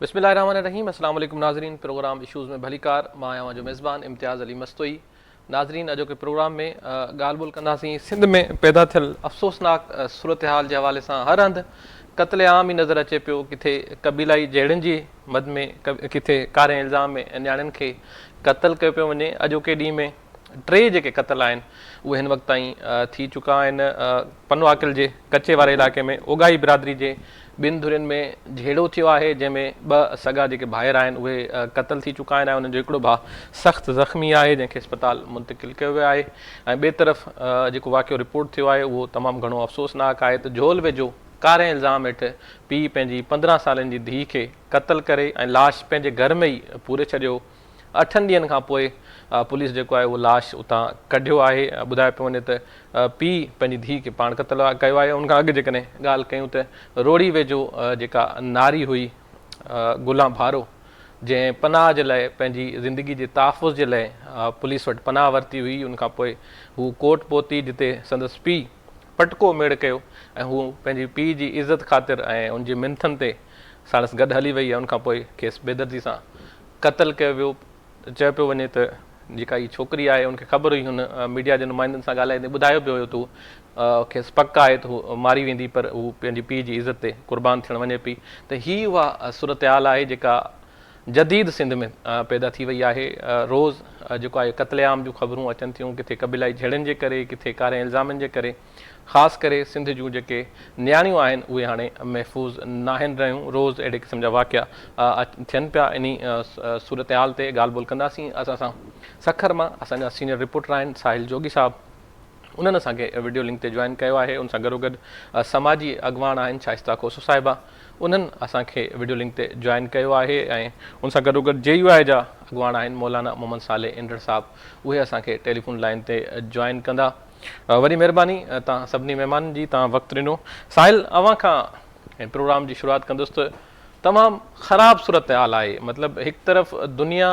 बिस्मिल्लाहिर्रहमानिर्रहीम। अस्सलाम वालेकुम नाज़रीन। प्रोग्राम इशूज़ में भलीकार मां आहियां जो मेज़बान इम्तियाज़ अली मस्तोई। नाज़रीन, अॼो के प्रोग्राम में ॻाल्हि ॿोल कंदासीं सिंध में पैदा थियल अफ़सोसनाक सूरत हाल जे हवाले सां। हर हंधि क़त्ल आम ई नज़र अचे पियो। किथे क़बीलाई जहिड़नि जी मद में, किथे कारे इल्ज़ाम में नियाणियुनि खे क़त्ल कयो पियो वञे। अॼोके ॾींहं में टे जेके क़त्ल आहिनि उहे हिन वक़्त ताईं थी चुका आहिनि। पनवाकिल जे कचे वारे इलाइक़े में ओगाई बिरादरी जे ॿिनि धुरियुनि में झेड़ो थियो आहे, जंहिंमें ॿ सॻा जेके भाइर आहिनि उहे क़त्ल थी चुका आहिनि ऐं उन्हनि जो हिकिड़ो भाउ सख़्तु ज़ख़्मी आहे जंहिंखे अस्पताल मुंतक़िल कयो वियो आहे। ऐं ॿिए तरफ़ जेको वाक़ियो रिपोर्ट थियो आहे उहो तमामु घणो अफ़सोसनाक आहे त झोल वेझो कारे इल्ज़ाम हेठि पीउ पंहिंजी 15 सालनि जी धीउ खे क़त्ल करे ऐं लाश पंहिंजे घर में ई पूरे छॾियो। 8 ॾींहंनि खां पोइ पुलिस जेको आहे उहो लाश उतां कढियो आहे। ॿुधायो पियो वञे त पीउ पंहिंजी धीउ खे पाण क़त्ल कयो आहे। उनखां अॻु जेकॾहिं ॻाल्हि कयूं त रोड़ी वेझो जेका नारी हुई गुलाम भारो, जंहिं पनाह जे लाइ पंहिंजी ज़िंदगी जे तहफ़ुज़ जे लाइ पुलिस वटि पनाह वरिती हुई, उनखां पोइ हू कोर्ट पहुती जिते संदसि पीउ पटको मेड़ कयो ऐं हू पंहिंजी पीउ जी इज़त ख़ातिर ऐं उनजी मिंथनि ते साणसि गॾु हली वई आहे। उनखां पोइ खेसि बेदर्दी सां क़त्ल कयो वियो। चयो पियो वञे त जेका हीअ छोकिरी आहे उनखे ख़बर हुई, हुन मीडिया जे नुमाइंदनि सां ॻाल्हाईंदे ॿुधायो पियो हुयो त खेसि पक आहे त हू मारी वेंदी, पर हू पंहिंजी पीउ जी इज़त ते क़ुर्बान थियणु वञे पई। त हीअ उहा सूरत हाल आहे जेका जदीद सिंध में पैदा थी वई आहे। रोज़ु जेको आहे क़त्लेआम जूं ख़बरूं अचनि थियूं, किथे क़बीलाई झेड़नि जे करे, किथे कारे इल्ज़ामनि जे करे। ख़ासि करे सिंध जूं जेके नियाणियूं आहिनि उहे हाणे महफ़ूज़ न आहिनि रहियूं। रोज़ु अहिड़े क़िस्म जा वाक़िया थियनि पिया। इन सूरत हाल ते ॻाल्हि ॿोल कंदासीं असां सां सखर मां असांजा सीनियर रिपोर्टर आहिनि साहिल जोगी साहब। उन्हनि असांखे वीडियो लिंक ते जॉइन कयो आहे। उन सां गॾोगॾु समाजी अॻवान आहिनि शाइस्ता खोसो साहिबा, उन्हनि असांखे वीडियो लिंक ते जॉइन कयो आहे। ऐं उन सां गॾोगॾु JUI जा अॻवान आहिनि मौलाना मोहम्मद साले इंदड़ साहब, उहे असांखे टेलीफोन लाइन ते जॉइन कंदा। वरी महिरबानी तव्हां सभिनी महिमाननि जी, तव्हां वक़्तु ॾिनो। साहिल, अव्हां खां प्रोग्राम जी शुरूआति कंदुसि त तमामु ख़राबु सूरत हाल आहे। मतिलबु हिकु तरफ़ दुनिया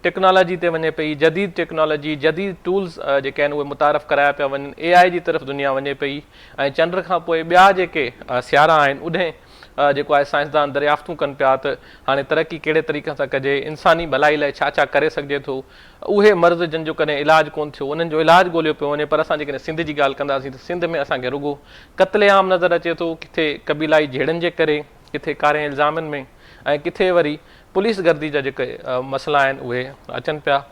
टेक्नोलॉजी ते वञे पई, जदीद टेक्नोलॉजी, जदीद टूल्स जेके आहिनि उहे मुतारफ़ कराया पिया वञनि। AI जी तरफ़ दुनिया वञे पई ऐं चंड खां पोइ ॿिया जेके सियारा आहिनि उॾे जेको आहे साइंसदान दरियाफ़्तूं कनि पिया त हाणे तरक़ी कहिड़े तरीक़े सां कजे, इंसानी भलाई लाइ छा छा करे सघिजे थो। उहे मर्ज़ जिन जो कॾहिं इलाजु कोन्ह थियो उन्हनि जो इलाजु ॻोल्हियो पियो वञे। पर असां जेकॾहिं सिंध जी ॻाल्हि कंदासीं त सिंध में असांखे रुॻो क़त्लेआम नज़र अचे थो, किथे क़बीलाई झेड़नि जे करे, किथे कारे इल्ज़ामनि में, ऐं किथे वरी पुलिस गर्दी जा जेके मसइला आहिनि उहे अचनि पिया।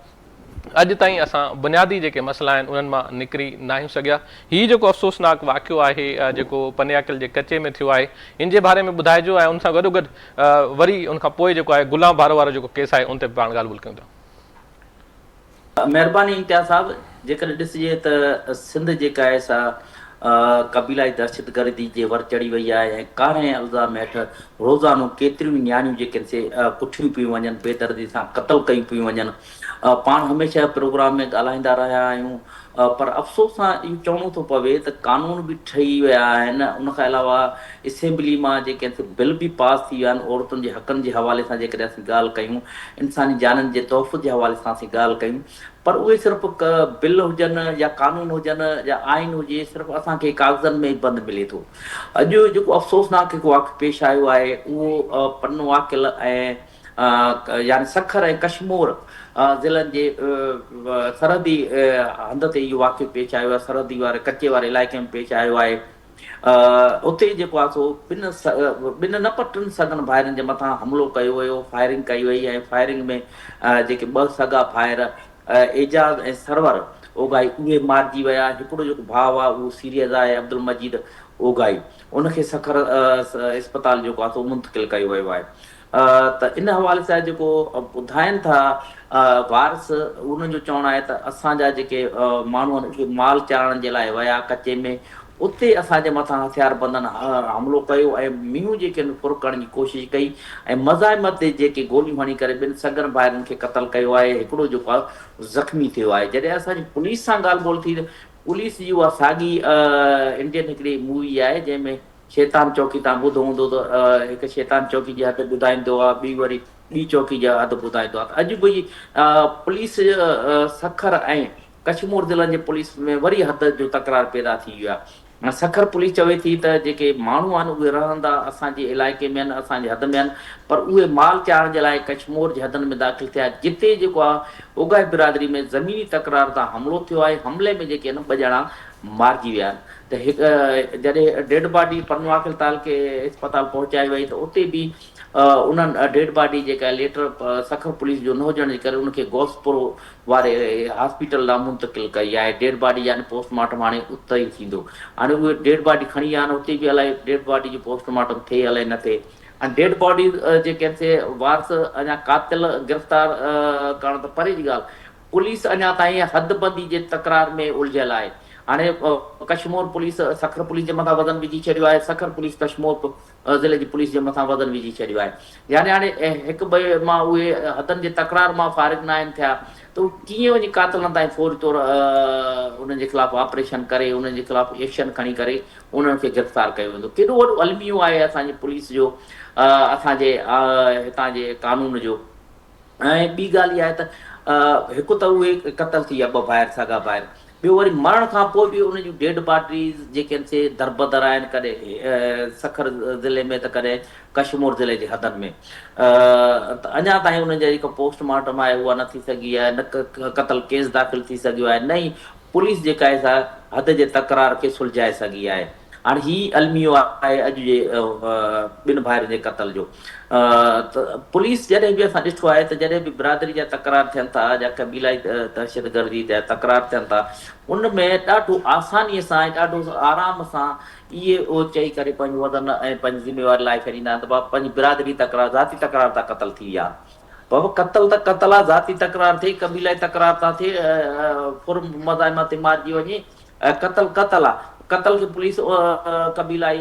अॼु ताईं असां बुनियादी जेके मसइला आहिनि उन्हनि मां निकिरी न आहियूं सघिया। हीअ जेको अफ़सोसनाक वाक़ियो आहे जेको पनवाकिल जे कचे में थियो आहे, इन जे बारे में ॿुधाइजो। ऐं उन सां गॾोगॾु वरी उनखां पोइ जेको आहे गुलाम भारो वारो जेको केस आहे उन ते पाण ॻाल्हि ॿोल कयूं था। महिरबानी इम्तियाज़ साहब। जेकॾहिं ॾिसिजे त सिंध जेका आहे सा क़बीलाई दहशतगर्दी जे वर चढ़ी वई आहे ऐं कारे इल्ज़ाम हेठि रोज़ानो केतिरियूं नियाणियूं जेके से पुठियूं पियूं वञनि, बेदर्दी सां क़त्ल कयूं पियूं वञनि। पाण हमेशह प्रोग्राम में ॻाल्हाईंदा रहिया आहियूं, पर अफ़सोस सां इहो चवणो थो पवे त कानून बि ठही विया आहिनि। उनखां अलावा असेंबली मां जेके बिल बि पास थी विया आहिनि। औरतुनि जे हक़नि जे हवाले सां जेकॾहिं असीं ॻाल्हि कयूं, इंसानी जाननि जे तोहफ़ जे हवाले सां असीं ॻाल्हि कयूं, पर उहे सिर्फ़ु बिल हुजनि या कानून हुजनि या आइन हुजे, सिर्फ़ु असांखे कागज़नि में ई बंदि मिले थो। अॼु जेको अफ़सोसनाक हिकु वाक़ियो पेश आयो आहे उहो पनवाकिल ऐं यानी सखर ऐं कशमोर ज़िलनि जे सरहदी हंध ते इहो वाक़ियो पेश आयो आहे। सरहदी वारे कचे वारे इलाइक़े में पेश आयो आहे। उते जेको आहे सो ॿिनि न पर 3 सॻनि भाइरनि जे मथां हमिलो कयो वियो, फायरिंग कई वई। ऐं फायरिंग में जेके 2 सॻा भाइर एजाज़ ऐं सरवर ओगाई उहे मारिजी विया। हिकिड़ो जेको भाउ आहे उहो सीरियस आहे, अब्दुल मजीद ओगाई, उनखे सखर इस्पताल जेको आहे सो मुंतक़िल कयो वियो आहे। त इन हवाले सां जेको ॿुधाइनि था वारस, उन्हनि जो चवणु आहे त असांजा जेके माण्हू आहिनि उहे माल चाढ़ण जे लाइ विया कचे में, उते असांजे मथां हथियार बंदनि हमिलो कयो ऐं मींहं जेके फुर करण जी कोशिशि कई ऐं मज़ाहिमत ते जेके गोलियूं हणी करे 2 सॻनि भाइरनि खे क़त्ल कयो आहे। हिकिड़ो जेको आहे ज़ख़्मी थियो आहे। जॾहिं असांजी पुलिस सां ॻाल्हि ॿोल थी, पुलिस जी उहा साॻी इंडियन हिकिड़ी मूवी आहे जंहिंमें शैतान चौकी तव्हां ॿुधो हूंदो त हिकु शैतान चौकी जी हद ॿुधाईंदो आहे, ॿी वरी ॿी चौकी जा हद ॿुधाईंदो आहे। अॼु बि पुलिस सखर ऐं कशमोर ज़िलनि जे पुलिस में वरी हद जो तकरार पैदा थी वियो आहे। सखर पुलिस चवे थी त जेके माण्हू आहिनि उहे रहंदा असांजे इलाइक़े में आहिनि, असांजे हद में आहिनि, पर उहे माल चाढ़ण जे लाइ कशमोर जे हदनि में दाख़िल थिया, जिते जेको आहे उगाए बिरादरी में ज़मीनी तकरार तां हमिलो थियो आहे। हमले में जेके आहिनि 2 ॼणा मारिजी विया आहिनि। त हिकु जॾहिं डेड बॉडी पनवाकिल तालके अस्पताल पहुचाई वई त उते बि उन्हनि डेड बॉडी जेका लेटर सखर पुलिस जो न हुजण जे करे उनखे गोसपुर वारे हॉस्पिटल लाइ मुंतकिल कई आहे। डेड बॉडी यानी पोस्टमार्टम हाणे उते ई थींदो। हाणे उहे डेड बॉडी खणी विया आहिनि, उते बि अलाए डेड बॉडी जो पोस्टमार्टम थिए अलाए न थिए। ऐं डेड बॉडी जेके आहिनि से वारस अञा कातिल गिरफ़्तार करण त परे जी ॻाल्हि, पुलिस अञा ताईं हदबंदी जे तकरार में उलझियल आहे। हाणे कशमोर पुलिस सखर पुलिस जे मथां वज़न विझी छॾियो आहे, सखर पुलिस कशमोर ज़िले जी पुलिस जे मथां वज़न विझी छॾियो आहे। यानी हाणे हिक ॿिए मां उहे हदनि जे तकरार मां फारिग न आहिनि थिया, त उहे कीअं वञी कातिलनि ताईं फौरी तौरु उन्हनि जे ख़िलाफ़ु ऑपरेशन करे, उन्हनि जे ख़िलाफ़ु एक्शन खणी करे उन्हनि खे गिरफ़्तार कयो वेंदो। केॾो वॾो अलमियो आहे असांजी पुलिस जो, असांजे हितां जे कानून जो। ऐं ॿी ॻाल्हि इहा आहे त हिकु त उहे क़तल थी विया 2 भाइर साॻा भाइर, ॿियो वरी मरण खां पोइ बि उन जूं डेड बॉडीज़ जेके आहिनि से दरबदर आहिनि, कॾहिं सखर ज़िले में त कॾहिं कशमोर ज़िले जे हदनि में। त अञा ताईं उन्हनि जा जेका पोस्टमार्टम आहे उहा न थी सघी आहे, न क़तल केस दाख़िल थी सघियो आहे, न ई पुलिस जेका आहे सा हद जे तकरार खे सुलझाए सघी आहे। हाणे ही अलमियो आहे अॼु जे 2 भाइरनि जे क़तल जो। त पुलिस जॾहिं बि असां ॾिठो आहे त जॾहिं बि बिरादरी जा तकरार थियनि था या क़बीलाई दहशतगर्दी जा तकरार थियनि था, उन में ॾाढो आसानीअ सां ऐं ॾाढो आराम सां इहे उहो चई करे पंहिंजो वज़न ऐं पंहिंजी ज़िम्मेवारी लाइ छॾींदा आहिनि त बाबा पंहिंजी बिरादरी तकरार ज़ाती तकरार तां क़तल थी विया। बाबा क़तल त क़तल आहे, ज़ाती तकरार थिए, क़बीलाई तकरार था थिए, फुर मज़ाइम ते मारिजी वञे, क़तल क़तल आहे। क़तल खे पुलिस क़बीलाई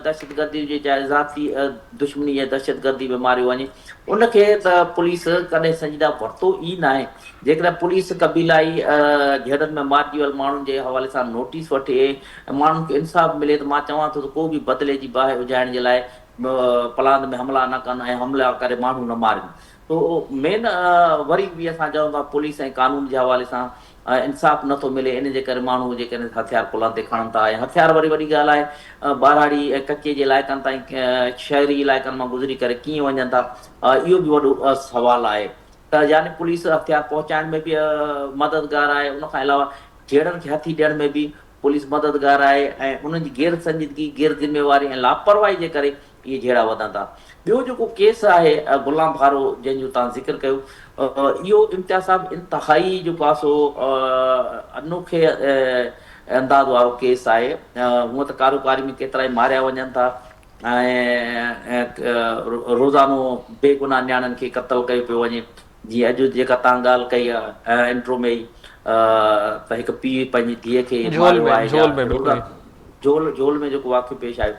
दहशतगर्दी जे चाहे ज़ाती दुश्मनी या दहशतगर्दी में मारियो वञे, उनखे त पुलिस कॾहिं संजीदा वरितो ई न आहे। जेकॾहिं पुलिस क़बीलाई जहिड़नि में मारिजी वियल माण्हुनि जे हवाले सां नोटिस वठे, माण्हुनि खे इंसाफ़ मिले, त मां चवां थो त को बि बदिले जी बाहि उजाइण जे लाइ प्लान में हमला न कनि ऐं हमला करे माण्हू न मारनि। तो मेन वरी बि असां चऊं था पुलिस ऐं कानून जे हवाले सां इंसाफ़ नथो मिले, इन जे करे माण्हू जेके हथियार कुल्हनि ते खणनि था। ऐं हथियार वरी वॾी ॻाल्हि आहे, ॿारहाड़ी ऐं कचे जे इलाइक़नि ताईं शहरी इलाइक़नि मां गुज़री करे कीअं वञनि था, इहो बि वॾो सवालु आहे। त यानी पुलिस हथियार पहुचाइण में बि मददगार आहे, उनखां अलावा जहिड़नि खे हथी ॾियण में बि पुलिस मददगार आहे। ऐं उन्हनि जी गैर संजीदगी, गैर ज़िम्मेवारी ऐं लापरवाही जे करे इहे जहिड़ा वधनि था। ॿियो जेको केस आहे गुलाम भारो जंहिंजो तव्हां ज़िक्र कयो, इहो इम्तियाज़ साहब इंतिहाई जेको आहे सो अनोखे अंदाज़ वारो केस आहे। हूअं त कारोबारी में केतिरा ई मारिया वञनि था ऐं रोज़ानो बेगुनाह नियाणियुनि खे क़तल कयो पियो वञे। जीअं अॼु जेका तव्हां ॻाल्हि कई आहे इंट्रो में ई, त हिकु पीउ पंहिंजी धीअ खे मारियो आहे, झोल में जेको वाक़ियो पेश आयो।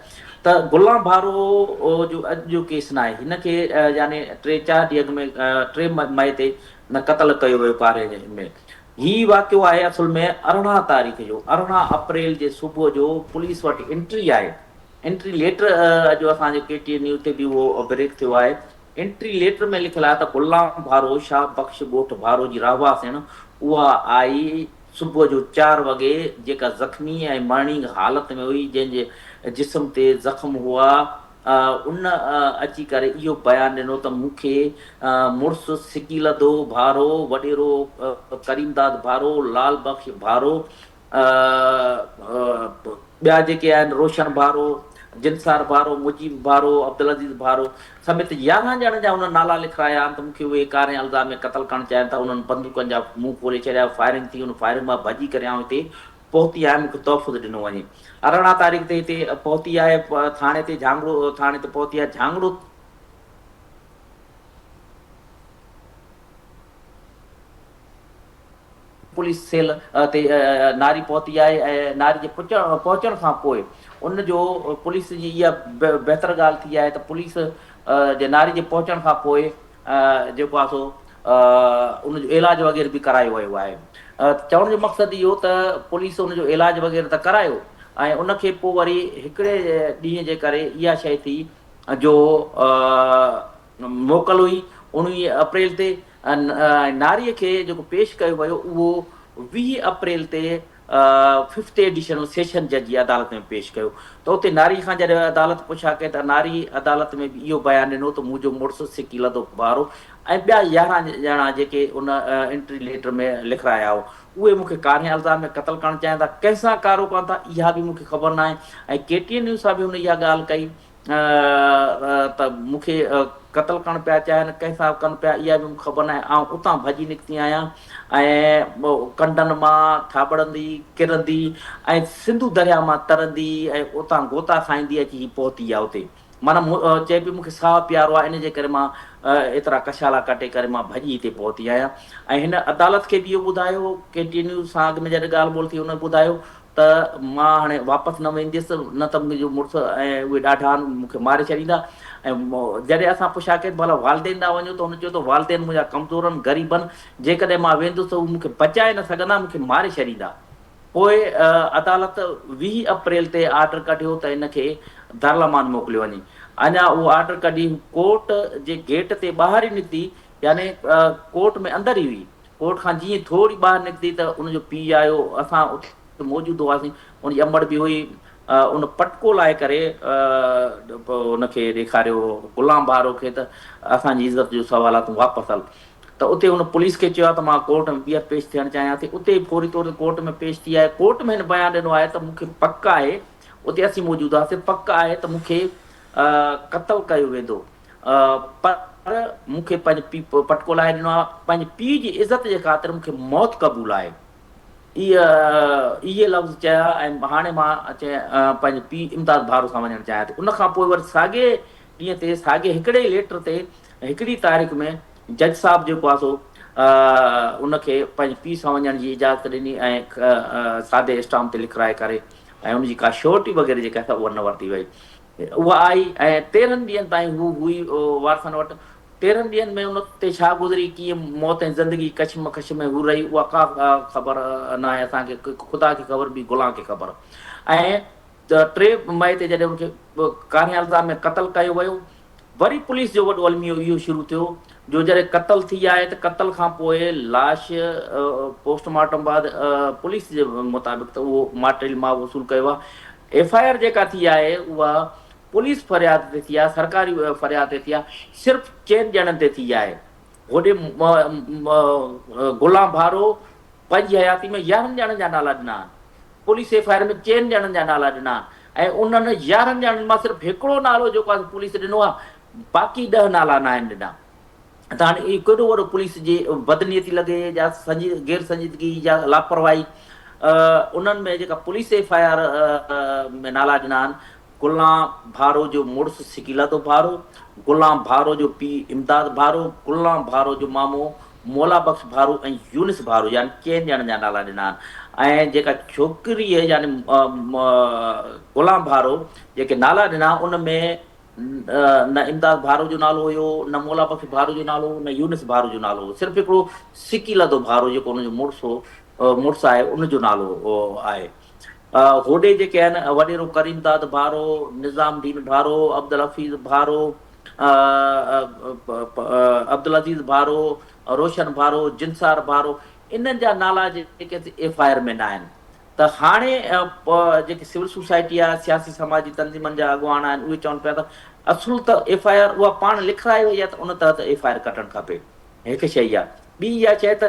त गुलाम भारो जो अॼु जो केस न आहे, हिनखे यानी 3-4 ॾींहं में 3 मई ते न क़तल कयो वियो पारे में। ही वाक़ियो आहे असुल में 18 तारीख़ जो, 18 अप्रैल जे सुबुह जो पुलिस वटि एंट्री आहे। एंट्री लेटर अॼु असांजे KTN न्यूज़ ते बि उहो ब्रेक थियो आहे। एंट्री लेटर में लिखियलु आहे त गुलाम भारो शाह बख़्श ॻोठ भारो जी रहवासिन उहा आई सुबुह जो 4 वॻे, जेका ज़ख़्मी ऐं मरणी हालत में हुई, जंहिंजे जिस्म ते ज़ख़्म हुआ। उन अची करे इहो बयानु ॾिनो त मूंखे मुड़ुसु सिकीलदो भारो, वॾेरो करीमदाद भारो, लाल बख़्श भारो, ॿिया जेके आहिनि रोशन भारो, जिनसार भारो, मुजीब भारो, अब्दुल अज़ीज़ भारो समेत 11 ॼणनि जा उन नाला लिखाया आहिनि। त मूंखे उहे कारे इल्ज़ाम में क़तल करणु चाहिनि था। उन्हनि बंदूकनि जा मुंहुं खोले छॾिया, फायरिंग थी, उन फायरिंग मां भॼी करे आउं हिते पहुती आहियां, मूंखे तहफ़ुज़ ॾिनो वञे। 18 तारीख़ ते हिते पहुती आहे, थाणे ते झांगड़ो थाणे ते पहुती आहे। झांगड़ो पुलिस सेल ते नारी पहुती आहे ऐं नारी जे पहुचण खां पोइ उनजो पुलिस जी इहा बहितर ॻाल्हि थी आहे त पुलिस जे नारी जे पहुचण खां पोइ जेको आहे सो उनजो इलाज वग़ैरह बि करायो वियो आहे। चवण जो मक़सदु इहो त पुलिस उनजो इलाज वग़ैरह त करायो ऐं उनखे पोइ वरी हिकिड़े ॾींहं जे करे इहा शइ थी जो मोकल हुई 19 अप्रैल ते। नारीअ खे जेको पेश कयो वियो उहो 20 अप्रैल ते 5th एडिशन सेशन जज जी अदालत में पेश कयो त उते नारी खां जॾहिं अदालत पुछा कई त नारी अदालत में बि इहो बयानु ॾिनो त मुंहिंजो मुड़ुसु सिकी लधो ॿारो ऐं ॿिया 11 ॼणा जेके उन एंट्री लेटर में लिखाया हो उहे मूंखे कारे इल्ज़ाम में क़तल करणु चाहिनि था, कंहिंसां कारो कनि था इहा बि मूंखे ख़बर न आहे। ऐं KTN न्यूज़ सां बि हुन इहा ॻाल्हि कई त मूंखे क़तल करणु पिया चाहिनि, कंहिंसां कनि पिया इहा बि मूंखे ख़बर न आहे। ऐं उतां भॼी निकिती आहियां ऐं कंडनि मां थाबड़ंदी किरंदी ऐं सिंधू दरिया मां तरंदी ऐं उतां गोता खाईंदी अची पहुती आहे उते। माना चए पई मूंखे साहु प्यारो आहे, इन जे करे मां एतिरा कशाला कटे करे मां भॼी हिते पहुती आहियां। ऐं हिन अदालत खे बि इहो ॿुधायो, KTN न्यूज़ सां अॻु में जॾहिं ॻाल्हि ॿोल थी हुन ॿुधायो त मां हाणे वापसि न वेंदसि, न त मुंहिंजो मुड़ुसु ऐं उहे ॾाढा मूंखे मारे छॾींदा। ऐं जॾहिं असां पुछा कई भला वालदेन ॾांहुं वञो त हुन चयो त वालदेन मुंहिंजा कमज़ोर आहिनि, ग़रीब आहिनि, जेकॾहिं मां वेंदुसि त उहे मूंखे बचाए न सघंदा, मूंखे मारे छॾींदा। पोइ अदालत 20 अप्रैल ते आर्डर कढियो त हिनखे दार्लामान मोकिलियो वञे। अञा उहो आर्डर कढी कोर्ट जे गेट ते ॿाहिरि ई निकिती, यानी कोर्ट में अंदरि ई हुई। कोर्ट खां जीअं थोरी ॿाहिरि निकिती त उनजो पीउ आयो, असां उते मौजूदु हुआसीं, उनजी अमड़ बि हुई। उन पटको लाहे करे उनखे ॾेखारियो ग़ुलाम बारो खे त असांजी इज़त जो सवाल आहे, तूं वापसि हल। त उते हुन पुलिस खे चयो आहे त मां कोर्ट में ॿीहर पेश थियणु चाहियां थी। उते फौरी तौर ते कोर्ट में पेश थी आहे। कोर्ट में हिन बयानु ॾिनो आहे त मूंखे पक आहे, उते असीं मौजूदु हुआसीं, पक आहे त मूंखे क़तल कयो वेंदो, पर मूंखे पंहिंजे पीउ पटको लाहे ॾिनो आहे, पंहिंजे पीउ जी इज़त जे ख़ातिर मूंखे मौत क़बूल आहे। इहे लफ़्ज़ चया। ऐं हाणे मां पंहिंजे पीउ इमदाद भारो सां वञणु चाहियां थी। उनखां पोइ वरी साॻे ॾींहं ते साॻे हिकिड़े लेटर ते हिकिड़ी तारीख़ में जज साहिबु जेको आहे सो उनखे पंहिंजे पीउ सां वञण जी इजाज़त ॾिनी ऐं सादे स्टाम्प ते लिखाए करे, ऐं उनजी का श्योरिटी वग़ैरह जेका आहे उहा न वरिती वई। उहा आई ऐं 13 ॾींहंनि ताईं हू हुई वारसनि वटि। 13 ॾींहंनि में उन ते छा गुज़री, कीअं मौत ऐं ज़िंदगी कशमकश में हू रही, उहा का ख़बर न आहे असांखे, ख़ुदा खे ख़बर बि गुलाम खे ख़बर। ऐं 3 मई ते जॾहिं उनखे कारे इल्ज़ाम में क़तल कयो वियो, वरी पुलिस जो वॾो अलमियो इहो शुरू थियो जो जॾहिं क़तल थी आहे त क़तल खां पोइ लाश पोस्टमार्टम बाद पुलिस जे मुताबिक़ त उहो माटेरियल मां वसूल कयो आहे। FIR जेका थी आहे उहा पुलिस फरियाद ते थी आहे, सरकारी फरियाद ते थी आहे, सिर्फ़ु 4 ॼणनि ते थी आहे। होॾे ग़ुलाम भारो पंहिंजी हयाती में 11 ॼणनि जा नाला ॾिना आहिनि, पुलिस FIR में 4 ॼणनि जा नाला ॾिना आहिनि। ऐं उन्हनि 11 ॼणनि मां सिर्फ़ु हिकिड़ो नालो जेको आहे पुलिस ॾिनो आहे, बाक़ी 10 नाला न आहिनि ॾिना। त हाणे इहो केॾो वॾो पुलिस जी बदनीयती लॻे या गैर संजीदगी या लापरवाही। उन्हनि में जेका पुलिस FIR में नाला ॾिना आहिनि, ग़ुलाम भारो जो मुड़ुसु सिकीलातो भारो, ग़ुलाम भारो जो पीउ इमदाद भारो, ग़ुलाम भारो जो मामो मौला बख़्श भारो ऐं यूनिस भारो, यानी 4 ॼणनि जा नाला ॾिना आहिनि। ऐं जेका छोकिरी यानी ग़ुलाम भारो जेके नाला ॾिना उन में न इमदाद भारो जो नालो हुयो, न मौला बख़्श भारो जो नालो, न यूनिस भारो जो नालो हो। सिर्फ़ु हिकिड़ो सिकीलातो भारो जेको हुनजो मुड़ुसु आहे उनजो नालो आहे। होॾे जेके आहिनि वॾेरो करीमदाद भारो, निज़ामुद्दीन भारो, अब्दुल हफ़ीज़ भारो, अब्दुल अज़ीज़ भारो, रोशन भारो, जिनसार भारो, इन्हनि जा नाला जेके FIR में न आहिनि। त हाणे जेकी सिविल सोसाइटी आहे, सियासी समाजी तंज़ीमनि जा अॻुवान आहिनि, उहे चवनि पिया त असुल त FIR उहा पाण लिखाए वई आहे त उन तहत FIR कटणु खपे। हिकु शइ आहे। ॿी इहा शइ त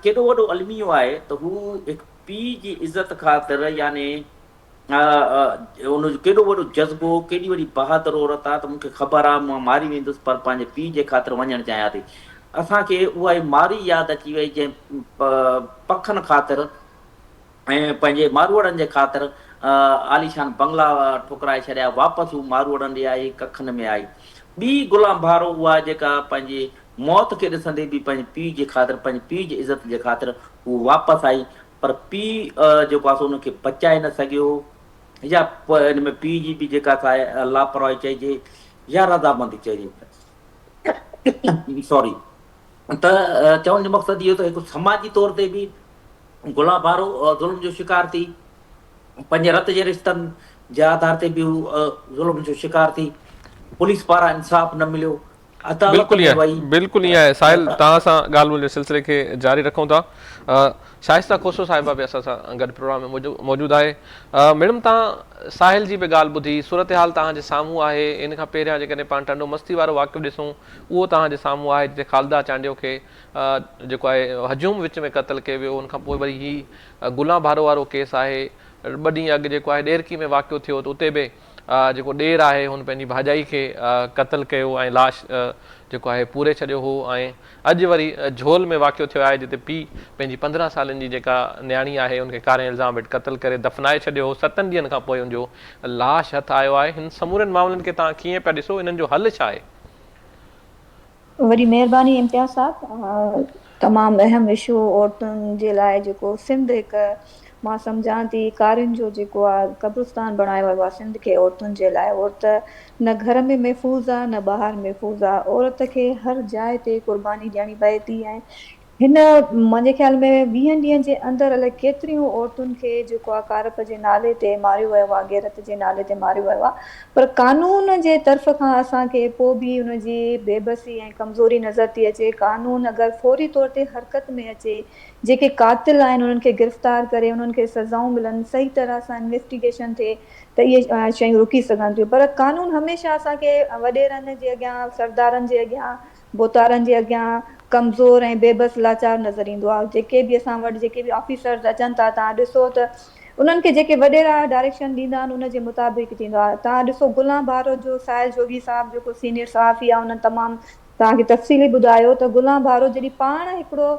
केॾो वॾो अलमियो आहे त हू हिकु पीउ जी इज़त ख़ातिर, यानी उनजो केॾो वॾो जज़्बो, केॾी वॾी बहादुर औरत आहे त मूंखे ख़बर आहे मां मारी वेंदुसि पर पंहिंजे पीउ जे ख़ातिर वञणु चाहियां थी। असांखे उहा मारी यादि अची वई जंहिं पखनि ख़ातिर ऐं पंहिंजे मारवड़नि जे ख़ातिर आलीशान बंगला ठुकराए छॾिया, वापसि हू मारवड़नि ॾे आई, कखनि में आई। ॿी ग़ुलाम भारो उहा जेका पंहिंजे मौत खे ॾिसंदे बि पंहिंजे पीउ जे ख़ातिर, पंहिंजे पीउ जी इज़त जे ख़ातिर हू वापसि आई, पर पीउ जेको आहे सो उनखे बचाए न सघियो। या हिन में पीउ जी बि जेका आहे लापरवाही चइजे या रज़ामंदी चइजे, सॉरी। त चवण जो मक़सदु इहो त हिकु समाजी तौर ते बि ग़ुलाम भारो ज़ुल्म जो शिकार थी, पंहिंजे रत जे रिश्तनि जे आधार ते बि हू ज़ुल्म जो शिकार थी, पुलिस पारां इंसाफ़ न मिलियो। अदालत बिल्कुलु में ईअं वही बिल्कुलु ईअं आहे। साहिल, तव्हां सां ॻाल्हि ॿोल्हि जे सिलसिले खे जारी रखूं था। शाइस्ता खोसो साहिबा बि असां सां गॾु प्रोग्राम में मौजूदु आहे। मैडम, तव्हां साहिल जी बि ॻाल्हि ॿुधी, सूरत हाल तव्हांजे साम्हूं आहे। इन खां पहिरियां जेकॾहिं पाण टंडो मस्ती वारो वाक़ियो ॾिसूं, उहो तव्हांजे साम्हूं आहे, जिते ख़ालदा चांडियो खे जेको आहे हजूम विच में क़तलु कयो वियो। उनखां पोइ वरी ही गुलाम भारो वारो केस आहे। 2 ॾींहं अॻु जेको आहे ॾेरकी में वाक़ियो थियो, त उते बि जेको ॾेर आहे हुन पंहिंजी भाॼाई खे क़तलु कयो ऐं लाश जेको आहे पूरे छॾियो हो। ऐं अॼु वरी झोल में वाक़ियो थियो आहे, जिते पीउ पंहिंजी 15 सालनि जी जेका न्याणी आहे उनखे कारे इल्ज़ाम हेठि क़तलु करे दफ़नाए छॾियो हो। 7 ॾींहंनि खां पोइ हुनजो लाश हथु आयो आहे। हिन समूरनि मामलनि खे तव्हां कीअं पिया ॾिसो? इन्हनि जो हल छा आहे? वॾी महिरबानी इम्तियाज़ साहब, तमामु अहम इशू औरतुनि जे लाइ जेको सिंध हिकु मां सम्झां थी कारियुनि जो जेको आहे कब्रिस्तान बणायो वियो आहे सिंध खे औरतुनि जे लाइ। औरत न घर में महफ़ूज़ आहे न ॿाहिरि महफ़ूज़ आहे। औरत खे हर जाइ ते क़ुर्बानी ॾियणी पए थी। ऐं हिन मुंहिंजे ख़्याल में 20 ॾींहंनि जे अंदरि अलाए केतिरियूं औरतुनि खे जेको आहे कारप जे नाले ते मारियो वियो आहे, गैरत जे नाले ते मारियो वियो आहे। पर कानून जे तरफ़ खां असांखे पोइ बि उनजी बेबसी ऐं कमज़ोरी नज़र थी अचे। कानून अगरि फौरी तौर ते हरकत में अचे, जेके कातिल आहिनि उन्हनि खे गिरफ़्तार करे उन्हनि खे सज़ाऊं मिलनि, सही तरह सां इन्वेस्टिगेशन थिए, त इहे शयूं रुकी सघनि थियूं। पर कानून हमेशह असांखे वॾेरनि जे अॻियां, सरदारनि जे अॻियां, बोतारनि जे अॻियां कमज़ोर ऐं बेबस लाचार नज़र ईंदो आहे। जेके बि असां वटि जेके बि ऑफिसर्स अचनि था, तव्हां ॾिसो त उन्हनि खे जेके वॾेरा डायरेक्शन ॾींदा आहिनि उनजे मुताबिक़ थींदो आहे। तव्हां ॾिसो गुलाम भारो जो साहिल जोगी साहिबु जेको सीनियर सहाफ़ी आहे, उन्हनि तमामु तव्हांखे तफ़सीली ॿुधायो त गुलाम भारो जॾहिं पाण हिकिड़ो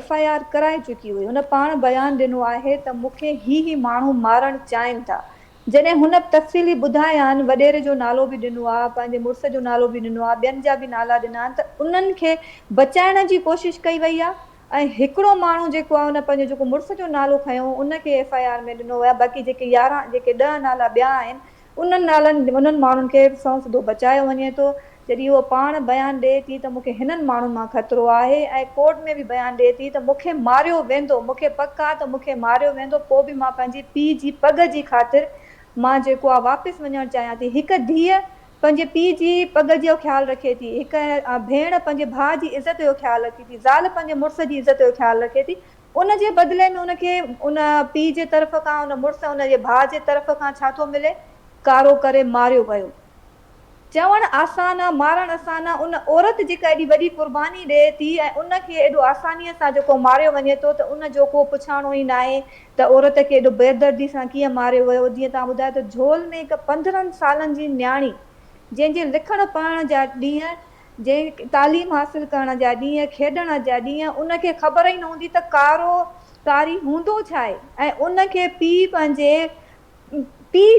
FIR कराए चुकी हुई, हुन पाण बयानु ॾिनो आहे त मूंखे ही माण्हू मारणु चाहिनि था। जॾहिं हुन तफ़सीली ॿुधाया आहिनि, वॾेरे जो नालो बि ॾिनो आहे, पंहिंजे मुड़ुस जो नालो बि ॾिनो आहे, ॿियनि जा बि नाला ॾिना आहिनि, त उन्हनि खे बचाइण जी कोशिशि कई वई आहे। ऐं हिकिड़ो माण्हू जेको आहे उन पंहिंजो जेको मुड़ुस जो नालो खयो उनखे FIR में ॾिनो वियो आहे। बाक़ी जेके 10 नाला ॿिया आहिनि उन्हनि माण्हुनि खे सौ सिधो बचायो वञे थो। जॾहिं उहो पाण बयानु ॾिए थी त मूंखे हिननि माण्हुनि मां ख़तरो आहे, ऐं कोर्ट में बि बयानु ॾिए थी त मूंखे मारियो वेंदो, मूंखे पक आहे त मूंखे मारियो वेंदो, पोइ बि मां पंहिंजे पीउ जी पग जी ख़ातिर मां जेको आहे वापसि वञणु चाहियां थी। हिकु धीअ पंहिंजे पीउ जी पग जो ख़्यालु रखे थी, हिकु भेण पंहिंजे भाउ जी इज़त जो ख़्यालु रखे थी, ज़ाल पंहिंजे मुड़ुस जी इज़त जो ख़्यालु रखे थी। उन जे बदिले में उनखे उन पीउ जे तरफ़ खां, उन मुड़ुस उनजे भाउ जे तरफ़ खां छा थो मिले? कारो करे मारियो वियो। चवणु आसान आहे, मारणु आसान आहे। उन औरत जेका एॾी वॾी क़ुर्बानी ॾिए थी ऐं उनखे एॾो आसानीअ सां जेको मारियो वञे थो, त उन जो को पुछाणो ई न आहे त औरत खे एॾो बेदर्दी सां कीअं मारियो वियो। जीअं तव्हां ॿुधायो त झोल में हिकु 15 सालनि जी न्याणी, जंहिंजे लिखण पढ़ण जा ॾींहं, जंहिं तालीम हासिल करण जा ॾींहं, खेॾण जा ॾींहं, उनखे ख़बर ई न हूंदी त कारी हूंदो छा आहे। ऐं उनखे पीउ पंहिंजे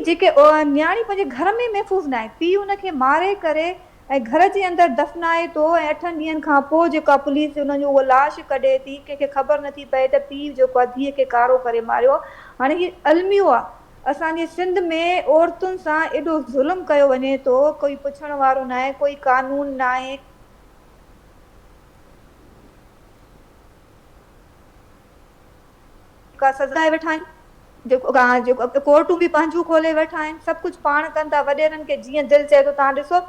जेके न्याणी पंहिंजे घर में महफ़ूज़ न आहे, पीउ उनखे मारे करे ऐं घर जे अंदरि दफ़नाए थो। ऐं 8 ॾींहंनि खां पोइ जेका पुलिस उनजो उहो लाश कढे थी, कंहिंखे ख़बर नथी पए त पीउ जेको आहे धीअ खे कारो करे मारियो। हाणे हीअ अलमियो आहे, असांजे सिंध में औरतुनि सां एॾो ज़ुल्म कयो वञे थो, कोई पुछण वारो न आहे, कोई कानून न आहे। सज़ाए वेठा आहिनि, जेको कोर्टूं बि पंहिंजूं खोले वेठा आहिनि, सभु कुझु पाण कनि था, वॾेरनि खे जीअं दिलि चए थो। तव्हां ॾिसो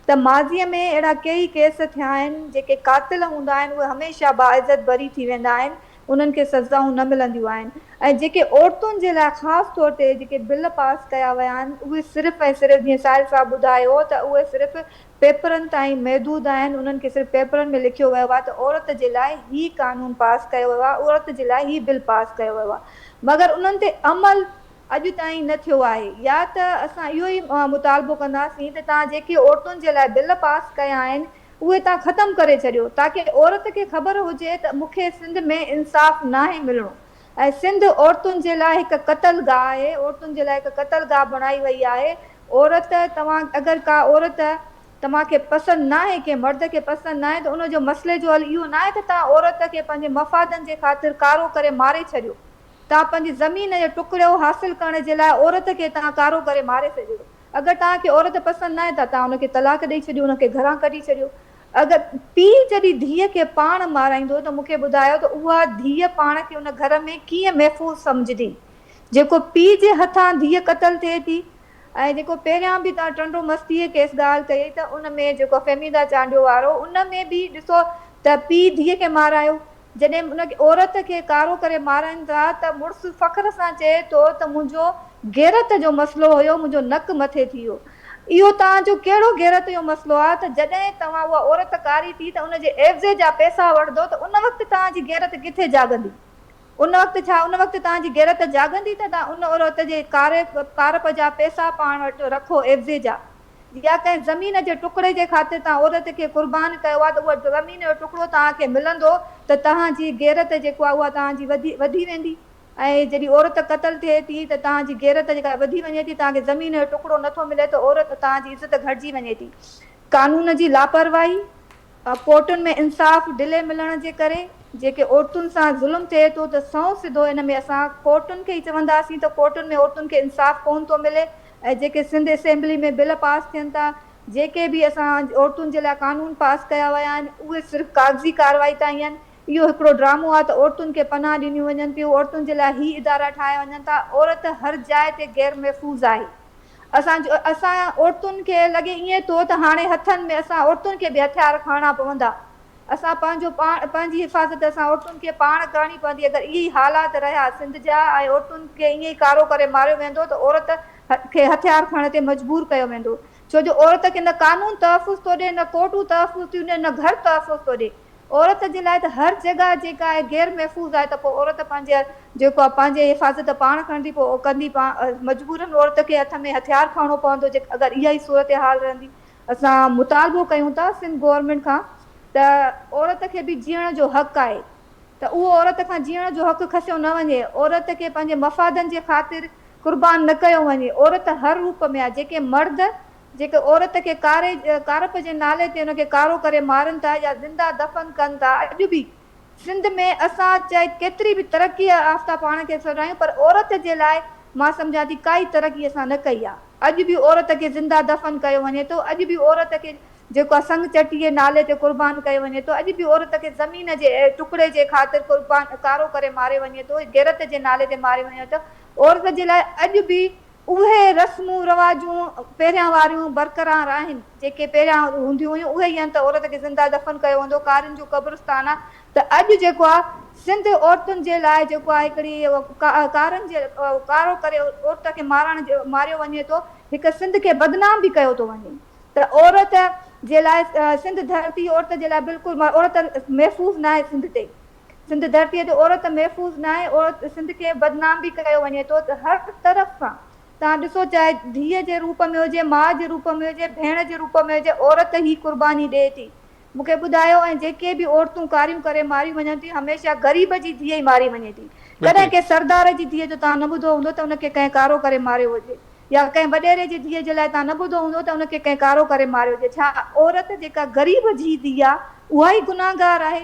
त माज़ीअ में अहिड़ा कई केस थिया आहिनि, जेके कातिल हूंदा आहिनि उहे हमेशह बाइज़त बरी थी वेंदा आहिनि, उन्हनि खे सज़ाऊं न मिलंदियूं आहिनि। ऐं जेके औरतुनि जे लाइ ख़ासि तौर ते जेके बिल पास कया विया आहिनि, उहे सिर्फ़ु ऐं सिर्फ़ु जीअं साहिल साहब ॿुधायो त उहे सिर्फ़ु पेपरनि ताईं महदूद आहिनि। उन्हनि खे सिर्फ़ु पेपरनि में लिखियो वियो आहे त औरत जे लाइ ही कानून पास कयो वियो आहे, औरत जे लाइ ही बिल पास कयो वियो आहे, मगर उन्हनि ते अमल अॼु ताईं न थियो आहे। या त असां इहो ई मुतालबो कंदासीं त तव्हां जेके औरतुनि जे लाइ बिल पास कया आहिनि उहे तव्हां ख़तमु करे छॾियो, ताकी औरत खे ख़बर हुजे त मूंखे सिंध में इंसाफ़ न आहे मिलणो। ऐं सिंध औरतुनि जे लाइ हिकु क़तल गाह आहे, औरतुनि जे लाइ हिकु क़तल गाह बणाई वई आहे। औरत, तव्हां अगरि का औरत तव्हांखे पसंदि न आहे, कंहिं मर्द खे पसंदि न आहे, त उनजो मसइले जो हल इहो न आहे त तव्हां औरत खे पंहिंजे मफ़ादनि जे ख़ातिर कारो करे मारे छॾियो। तव्हां पंहिंजी ज़मीन जो टुकड़ो हासिल करण जे लाइ औरत खे तव्हां कारो करे मारे छॾियो। अगरि तव्हांखे औरत पसंदि न आहे त तव्हां उनखे तलाक ॾेई छॾियो, उनखे घरां कढी छॾियो। अगरि पीउ जॾहिं धीअ खे पाण माराईंदो त मूंखे ॿुधायो त उहा धीअ पाण खे उन घर में कीअं महफ़ूज़ सम्झंदी, जेको पीउ जे हथां धीअ क़तल थिए थी। ऐं जेको पहिरियां बि तव्हां टंडो मस्तीअ केस ॻाल्हि कई त उन में जेको फ़हमीदा चांडियो वारो उन में बि ॾिसो त पीउ धीअ खे मारायो, जॾहिं उन औरत खे कारो करे मारनि था त मुड़ुसु फ़ख्र सां चए थो त मुंहिंजो गैरत जो मसइलो हुयो, मुंहिंजो नक मथे थी वियो। इहो तव्हांजो कहिड़ो गैरत जो मसइलो आहे त जॾहिं तव्हां उहा औरत कारी थी त उनजे एवज़े जा पैसा वठंदो त उन वक़्तु तव्हांजी गैरत किथे जाॻंदी? उन वक़्तु छा उन वक़्तु तव्हांजी गैरत जाॻंदी त तव्हां उन औरत जे कारप जा पैसा पाण वटि रखो एवज़े जा, या कंहिं ज़मीन जे टुकड़े जे ख़ातिर तव्हां औरत खे क़ुर्बान कयो आहे त उहा ज़मीन जो टुकड़ो तव्हांखे मिलंदो त तव्हांजी गैरत जेको आहे उहा तव्हांजी वधी वेंदी। ऐं जॾहिं औरत क़तल थिए थी त तव्हांजी गैरत जेका वधी वञे थी, तव्हांखे ज़मीन जो टुकड़ो नथो मिले त औरत तव्हांजी इज़त घटिजी वञे थी। कानून जी लापरवाही, कोर्टुनि में इंसाफ़ डिले मिलण जे करे जेके औरतुनि सां ज़ुल्म थिए थो त सौ सिधो इन में असां कोर्टुनि खे ई चवंदासीं त कोर्टुनि में औरतुनि खे इंसाफ़ कोन थो मिले। ऐं जेके सिंध असेंबली में बिल पास थियनि था, जेके बि असां औरतुनि जे लाइ कानून पास कया विया आहिनि, उहे सिर्फ़ु कागज़ी कार्रवाई ताईं आहिनि। इहो हिकिड़ो ड्रामो आहे त औरतुनि खे पनाह ॾिनियूं वञनि थियूं, औरतुनि जे लाइ ही इदारा ठाहिया वञनि था। औरत हर जाइ ते गैर महफ़ूज़ आहे। असां औरतुनि खे लॻे ईअं थो त हाणे हथनि में असां औरतुनि खे बि हथियार खणणा पवंदा। असां पंहिंजी हिफ़ाज़त असां औरतुनि खे पाण करणी पवंदी। अगरि इहे हालात रहिया सिंध जा ऐं औरतुनि खे ईअं ई कारो करे मारियो वेंदो त औरत खे हथियार खणण ते मजबूर कयो वेंदो, छो जो औरत खे न कानून तहफ़ुज़ थो ॾिए, न कोर्टूं तहफ़ुज़ थियूं ॾियनि, न घर तहफ़ुज़ थो ॾिए। औरत जे लाइ त हर जॻह जेका आहे गैर महफ़ूज़ आहे, त पोइ औरत पंहिंजे जेको आहे पंहिंजे हिफ़ाज़त पाण खणंदी, पोइ कंदी मजबूरन औरत खे हथ में हथियार खणणो पवंदो अगरि इहा ई सूरत हाल रहंदी। असां मुतालबो कयूं था सिंध गवर्नमेंट खां त औरत खे बि जीअण जो हक़ु आहे, त उहो औरत खां जीअण जो हक़ु खसियो न वञे, औरत खे पंहिंजे मफ़ादनि जे ख़ातिर क़ुर्बान न कयो वञे। औरत हर रूप में आहे। जेके मर्द जेके औरत खे कारप जे नाले ते हुनखे कारो करे मारनि था या ज़िंदा दफ़न कनि था, अॼु बि सिंध में असां चाहे केतिरी बि तरक़ी याफ़्ता पाण खे सॾायूं, पर औरत जे लाइ मां सम्झां थी काई तरक़ी असां न कई आहे। अॼु बि औरत खे ज़िंदा दफ़न कयो वञे थो, अॼु बि औरत खे जेको आहे संग चटी जे नाले ते क़ुर्बान कयो वञे थो, अॼु बि औरत खे ज़मीन जे टुकड़े जे ख़ातिर कारो करे मारे वञे थो, गैरत जे नाले ते मारे वञे थो। औरत जे लाइ अॼु बि उहे रस्मूं रवाजूं पहिरियां वारियूं बरक़रार आहिनि, जेके पहिरियां हूंदियूं हुयूं उहे ई आहिनि त औरत खे ज़िंदा दफ़न कयो वेंदो, कारियुनि जो क़ब्रिस्तान आहे। त अॼु जेको आहे सिंध औरतुनि जे लाइ जेको आहे हिकिड़ी कारनि जे कारो करे औरत खे मारियो वञे थो, हिकु सिंध खे बदनाम बि कयो थो वञे। त औरत जे लाइ सिंध धरती औरत जे लाइ बिल्कुलु औरत महफ़ूज़ न आहे। सिंध धरतीअ ते औरत महफ़ूज़ न आहे। औरत सिंध खे बदनाम बि कयो वञे थो। त हर तरफ़ सां तव्हां ॾिसो, चाहे धीअ जे रूप में हुजे, माउ जे रूप में हुजे, भेण जे रूप में हुजे, औरत ई क़ुर्बानी ॾिए थी। मूंखे ॿुधायो, ऐं जेके बि औरतूं कारियूं करे मारियूं वञनि थियूं, हमेशह ग़रीब जी धीअ ई मारी वञे थी। कॾहिं कंहिं सरदार जी धीअ जो तव्हां न ॿुधो हूंदो त उनखे कंहिं कारो करे मारियो हुजे, या कंहिं वॾेरे जी धीअ जे लाइ तव्हां न ॿुधो हूंदो त उनखे कंहिं कारो करे मारियो हुजे। छा औरत जेका ग़रीब जी धीअ आहे उहा ई गुनाहगार आहे?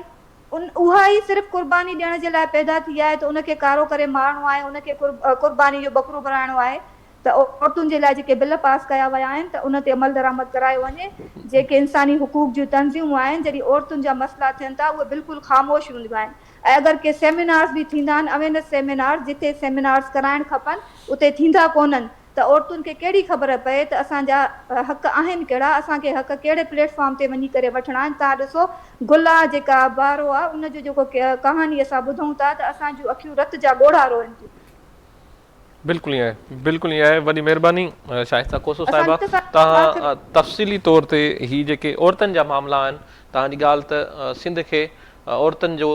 उहा ई सिर्फ़ु क़ुर्बानी ॾियण जे लाइ पैदा थी आहे त उनखे कारो करे मारणो आहे, उनखे क़ुर्बानी जो बकरो बणाइणो आहे। त औरतुनि जे लाइ जेके बिल पास कया विया आहिनि त उन ते अमल दरामद करायो वञे। जेके इंसानी हुकूक जूं तंज़ीमूं आहिनि, जॾहिं औरतुनि जा मसइला थियनि था, उहे बिल्कुलु ख़ामोश हूंदियूं आहिनि। ऐं अगरि के सेमिनार्स बि थींदा आहिनि, अवेयरनेस सेमिनार जिते सेमिनार्स कराइणु खपनि, उते थींदा कोन्हनि, त औरतुनि खे कहिड़ी ख़बर पए त असांजा हक़ आहिनि कहिड़ा, असांखे हक़ कहिड़े प्लेटफॉर्म ते वञी करे वठिणा आहिनि। तव्हां ॾिसो, गुला जेका बारो आहे उनजो जेको कहानी असां ॿुधूं था त असांजूं अखियूं रत जा ॻोढ़ा रोइनि थियूं। बिल्कुलु ईअं आहे, बिल्कुलु ईअं आहे। वॾी महिरबानी शाइस्ता कोसो साहिबा, असां तव्हां तफ़सीली तौर ते ही जेके औरतुनि जा मामला आहिनि, तव्हांजी ॻाल्हि त सिंध खे औरतुनि जो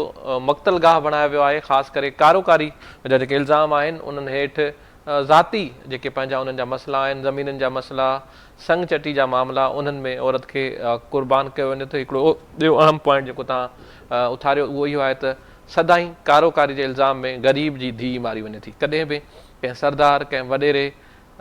मक़तलगाह बणायो वियो आहे। ख़ासि करे कारोकारी जा जेके इल्ज़ाम आहिनि उन्हनि हेठि ज़ाती जेके पंहिंजा उन्हनि जा मसइला आहिनि, ज़मीननि जा मसइला, संग चटी जा मामला, उन्हनि में औरत खे क़ुर्बान कयो वञे थो। हिकिड़ो ॿियो अहम पॉइंट जेको तव्हां उथारियो उहो इहो आहे त सदाईं कारोकारी जे इल्ज़ाम में ग़रीब जी धीउ मारी वञे थी। कॾहिं बि कंहिं सरदार, कंहिं वॾेरे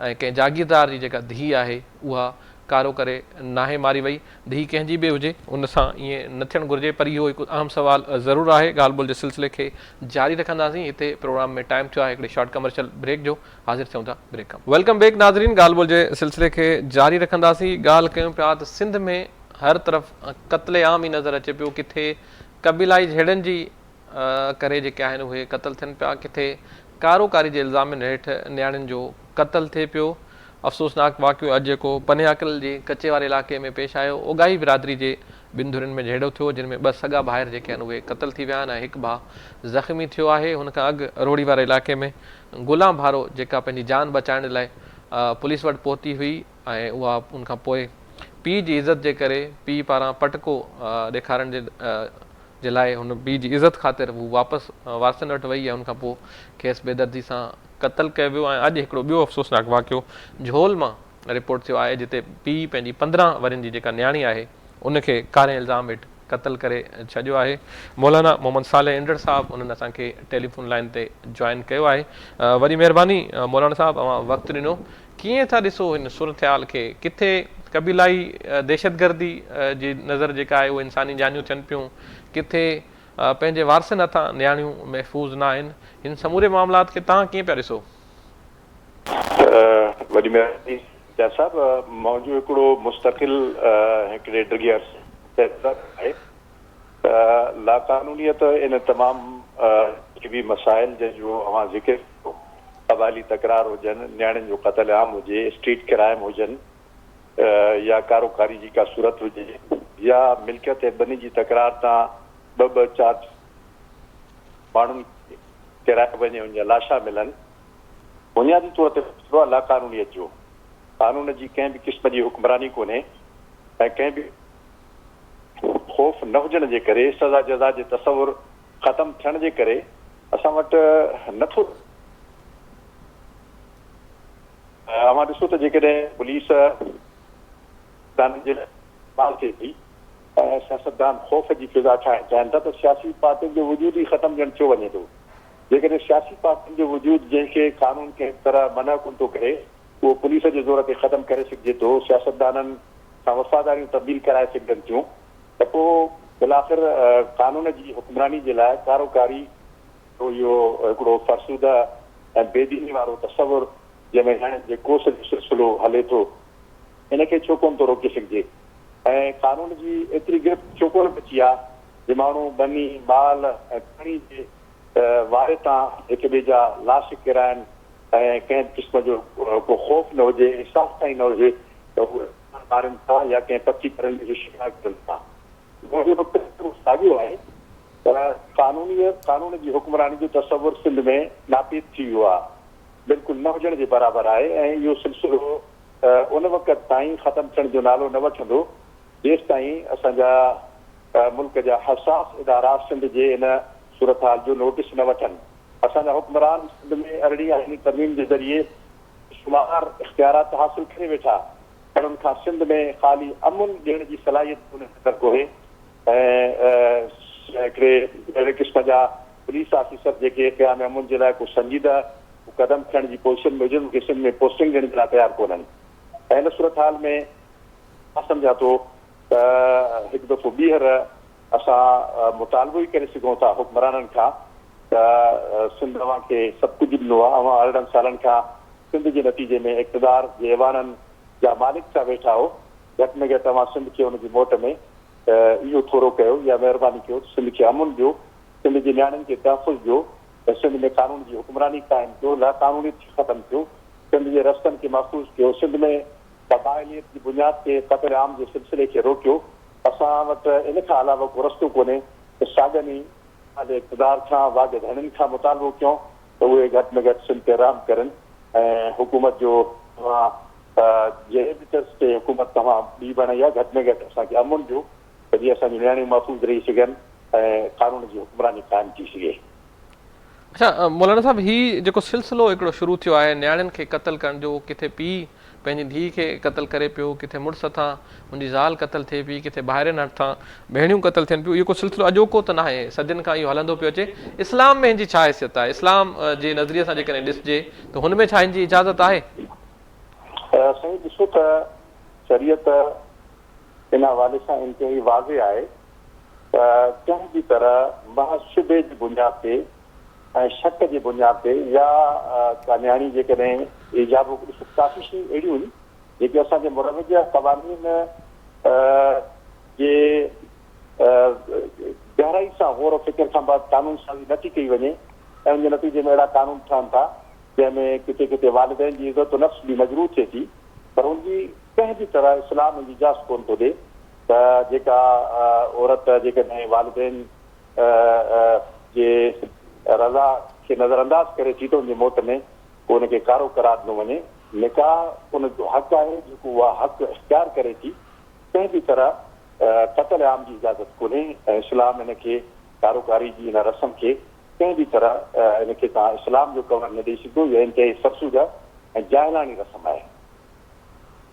ऐं कंहिं जागीरदार जी जेका धीउ आहे उहा कारो करे नाहे मारी वई। धीउ कंहिंजी बि हुजे, उन सां ईअं न थियणु घुरिजे। पर इहो हिकु अहम सुवालु ज़रूरु आहे। ॻाल्हि ॿोल जे सिलसिले खे जारी रखंदासीं। हिते प्रोग्राम में टाइम थियो आहे हिकिड़े शॉर्ट कमर्शियल ब्रेक जो। हाज़िर थियूं था ब्रेक खां। वेलकम बैक नाज़रीन, ॻाल्हि ॿोल जे सिलसिले खे जारी रखंदासीं। ॻाल्हि कयूं पिया त सिंध में हर तरफ़ क़त्ले आम ई नज़र अचे पियो। किथे क़बीलाई झेड़नि जी करे जेके आहिनि उहे क़तल थियनि पिया, किथे कारोकारी जे इल्ज़ामनि हेठि नियाणियुनि जो क़तल थिए पियो। अफ़सोसनाक वाक़ियो अॼु जेको पनियाकल जे कचे वारे इलाइक़े में पेश आयो। ओगाई बिरादरी जे ॿिनि धुरियुनि में जहिड़ो थियो जिन में 2 सॻा भाइर जेके आहिनि उहे क़तल थी विया आहिनि ऐं हिकु भाउ ज़ख़्मी थियो आहे। हुन खां अॻु रोड़ी वारे इलाइक़े में गुलाम भारो जेका पंहिंजी जान बचाइण लाइ पुलिस वटि पहुती हुई ऐं उहा उनखां पोइ पीउ जी इज़त जे करे पीउ पारां पटको ॾेखारण जे लाइ हुन पीउ जी इज़त ख़ातिर हू वापसि वारसनि वटि वई ऐं हुनखां पोइ खेसि बेदर्दी सां क़तल कयो वियो। ऐं अॼु हिकिड़ो ॿियो अफ़सोसनाक वाक़ियो झोल मां रिपोर्ट थियो आहे जिते पीउ पंहिंजी 15 वरनि जी जेका न्याणी आहे उनखे कारे इल्ज़ाम हेठि क़तल करे छॾियो आहे। मौलाना मोहम्मद साले इंडर साहब उन्हनि असांखे टेलीफोन लाइन ते जॉइन कयो आहे। वरी महिरबानी मौलाना साहब अवां वक़्तु ॾिनो। कीअं था ॾिसो हिन सूरत हाल खे? किथे कबीलाई दहशतगर्दी जी नज़र जेका आहे उहे इंसानी जानियूं थियनि पियूं, किथे पंहिंजे वारसनि हथां न्याणियूं महफ़ूज़ न आहिनि। हिन समूरे मामलात खे तव्हां कीअं पिया ॾिसो? वॾी महिरबानी जज साहब। मौजूदु हिकिड़ो मुस्तक़िल हिकिड़े ड्रिगियर आहे लाक़ानूनियत इन तमामु के बि मसाइल जंहिंजो अवां ज़िक्र कयो, क़बाइली तकरार हुजनि, न्याणियुनि जो क़त्ल आम हुजे, स्ट्रीट क्राइम हुजनि या कारोकारी जी का सूरत हुजे या मिल्कियत ऐं बनी जी तकरार तां 2-4 माण्हुनि किराए वञे उन जा लाशा मिलनि, बुनियादी तौर ते मसइलो आहे लाक़ानूनियत जो। कानून जी कंहिं बि क़िस्म जी हुक्मरानी कोन्हे ऐं कंहिं बि ख़ौफ़ न हुजण जे करे, सज़ा जज़ा जे तसवुर ख़तमु थियण जे करे असां वटि नथो। अवां ॾिसो त जेकॾहिं पुलिस जे इस्तेमालु थिए थी ऐं सियासतदान ख़ौफ़ जी फिज़ा ठाहिणु चाहिनि था त सियासी पार्टियुनि जो वजूद ई ख़तमु ॼण छो वञे थो। जेकॾहिं सियासी पार्टियुनि जो वजूद जंहिंखे कानून कंहिं तरह मना कोन थो करे उहो पुलिस जे ज़ोर ते ख़तमु करे सघिजे थो, सियासतदाननि सां वफ़ादारियूं तब्दील कराए सघजनि थियूं, त पोइ बिलाख़िर कानून जी हुक्मरानी जे लाइ कारोकारी इहो हिकिड़ो फ़रसूदा ऐं बेदीनी वारो तसवुरु जंहिंमें हाणे जे कोर्स जो सिलसिलो हले थो इनखे छो कोन थो रोके सघिजे ऐं कानून जी एतिरी गिरफ़्त छो कोन बची आहे जे माण्हू बनी माल ऐं खणी जे वारे तां हिक ॿिए जा लाश किराइनि ऐं कंहिं क़िस्म जो को ख़ौफ़ न हुजे, इंसाफ़ ताईं न हुजे त उहे मारनि था या कंहिं पकी करण जी शिकायत कनि था। साॻियो आहे त कानून जी हुक्मरानी जो तसवुरु सिंध में नापीद थी वियो आहे, बिल्कुलु न हुजण जे बराबरि आहे ऐं इहो सिलसिलो उन वक़्त ताईं ख़तमु थियण जो नालो न वठंदो जेसि ताईं असांजा मुल्क जा हसास इदारा सिंध जे इन सूरत हाल जो नोटिस न वठनि। असांजा हुक्मरान सिंध में अरिड़हीं आईनी तरमीम जे ज़रिए शुमार इख़्तियारात हासिल करे वेठा पर उन खां सिंध में ख़ाली अमुन ॾियण जी सलाहियत उन ख़तर कोन्हे ऐं हिकिड़े अहिड़े क़िस्म जा पुलिस ऑफिसर जेके क़याम अमुन जे लाइ को संजीदा क़दम खणण जी पोज़ीशन में हुजनि उनखे सिंध में पोस्टिंग ॾियण जे लाइ तयारु कोन्हनि। ऐं इन सूरत हाल में मां सम्झां थो त हिकु दफ़ो ॿीहर असां मुतालबो ई करे सघूं था हुक्मराननि खां त सिंध अव्हांखे सभु कुझु ॾिनो आहे, अव्हां 18 सालनि खां सिंध जे नतीजे में इक़्तिदार जे ऐवाननि जा मालिक सां वेठा हो, घटि में घटि तव्हां सिंध खे हुनजी मोट में इहो थोरो कयो या महिरबानी कयो सिंध खे अमुन ॾियो, सिंध जी नियाणियुनि खे तहफ़ुज़ ॾियो, सिंध में कानून जी हुक्मरानी क़ाइमु कयो, लाक़ानूनी ख़तमु थियो, सिंध जे रस्तनि खे महफ़ूज़ कयो, सिंध में क़बाइलियत जी बुनियाद ते क़त्ल आम जे सिलसिले खे रोकियो। असां वटि इन खां अलावा को रस्तो कोन्हे त साॻियनि ई पंहिंजे इक़्तिदार खां वाॻिद हिननि खां मुतालबो कयूं त उहे घटि में घटि सिंध ते रहम करनि ऐं हुकूमत जो जंहिं बि तर्ज़ ते हुकूमत तव्हां ॿी बणाई आहे घटि में घटि असांखे अमुन ॾियो त जीअं असांजी नियाणियूं महफ़ूज़ रही सघनि ऐं कानून जी हुक्मरानी क़ाइमु थी सघे। अच्छा मौलाना साहब, हीउ जेको सिलसिलो हिकिड़ो शुरू थियो आहे नियाणियुनि खे क़त्ल करण जो, किथे पीउ पंहिंजी धीउ खे क़त्ल करे पियो, किथे मुड़ुस हथां हुनजी ज़ाल क़त्ल थिए पई, किथे भाइरनि हथां भेणियूं क़त्ल थियनि पियूं, इहो को सिलसिलो अॼोको त न आहे, सदियुनि खां इहो हलंदो पियो अचे। इस्लाम में हिन जी छा हैसियत आहे? इस्लाम जे नज़रिए सां जेकॾहिं ॾिसजे त हुन में छा हिन जी इजाज़त आहे? साईं ॾिसो त शरीयत इन हवाले सां इंतिहाई वाज़े आहे त कंहिं बि तरह महशुबे जी बुनियाद ते ऐं शक जी बुनियाद ते या का नियाणी जेकॾहिं इजाबो काफ़ी शयूं अहिड़ियूं आहिनि जेके असांजे मुरवजा क़वानीन जे गहराई सां गौर फ़िक्र खां बाद कानून साज़ी नथी कई वञे ऐं उनजे नतीजे में अहिड़ा कानून ठहनि था जंहिंमें किथे किथे वालिदैन जी इज़त नफ़्स बि मजरूह थिए थी, पर उनजी कंहिं बि तरह इस्लाम जी इजाज़त कोन थो ॾिए त जेका औरत जेकॾहिं वालिदैन जे रज़ा खे नज़रअंदाज करे थी त उनजी मौत में पोइ उनखे कारो करार ॾिनो वञे। निकाह उनजो हक़ आहे जेको उहा हक़ इख़्तियार करे थी, कंहिं बि तरह क़त्ल आम जी इजाज़त कोन्हे ऐं इस्लाम इनखे कारोकारी जी इन रस्म खे कंहिं बि तरह इनखे तव्हां इस्लाम जो कवर न ॾेई सघो। इहा इंतहाई फ़र्सूदा ऐं जाहिलानी रस्म आहे।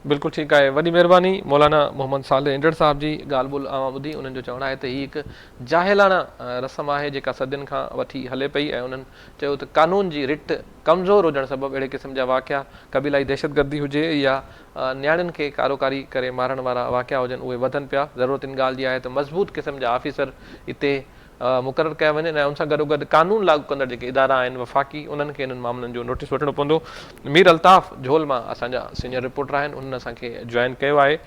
बिल्कुलु ठीकु आहे, वॾी महिरबानी मौलाना मोहम्मद साले इंजड़ साहिब जी ॻाल्हि ॿोल ॿुधी। उन्हनि जो चवणु आहे त हीअ हिकु जाहिलाना रस्म आहे जेका सदियुनि खां वठी हले पई ऐं उन्हनि चयो त कानून जी रिट कमज़ोर हुजणु सबबु अहिड़े क़िस्म जा वाक़िया कबीलाई दहशतगर्दी हुजे या नियाणियुनि खे कारोकारी करे मारण वारा वाक़िया हुजनि उहे वधनि पिया। ज़रूरत इन ॻाल्हि जी आहे त मज़बूत क़िस्म जा ऑफिसर हिते मुक़ररु कया वञनि ऐं उन सां गॾोगॾु कानून लागू कंदड़ जेके इदारा आहिनि वफ़ाक़ी, उन्हनि खे इन्हनि मामलनि जो नोटिस वठिणो पवंदो। मीर अल्ताफ़ झोल मां असांजा सीनियर रिपोर्टर आहिनि, उन्हनि असांखे जॉइन कयो आहे।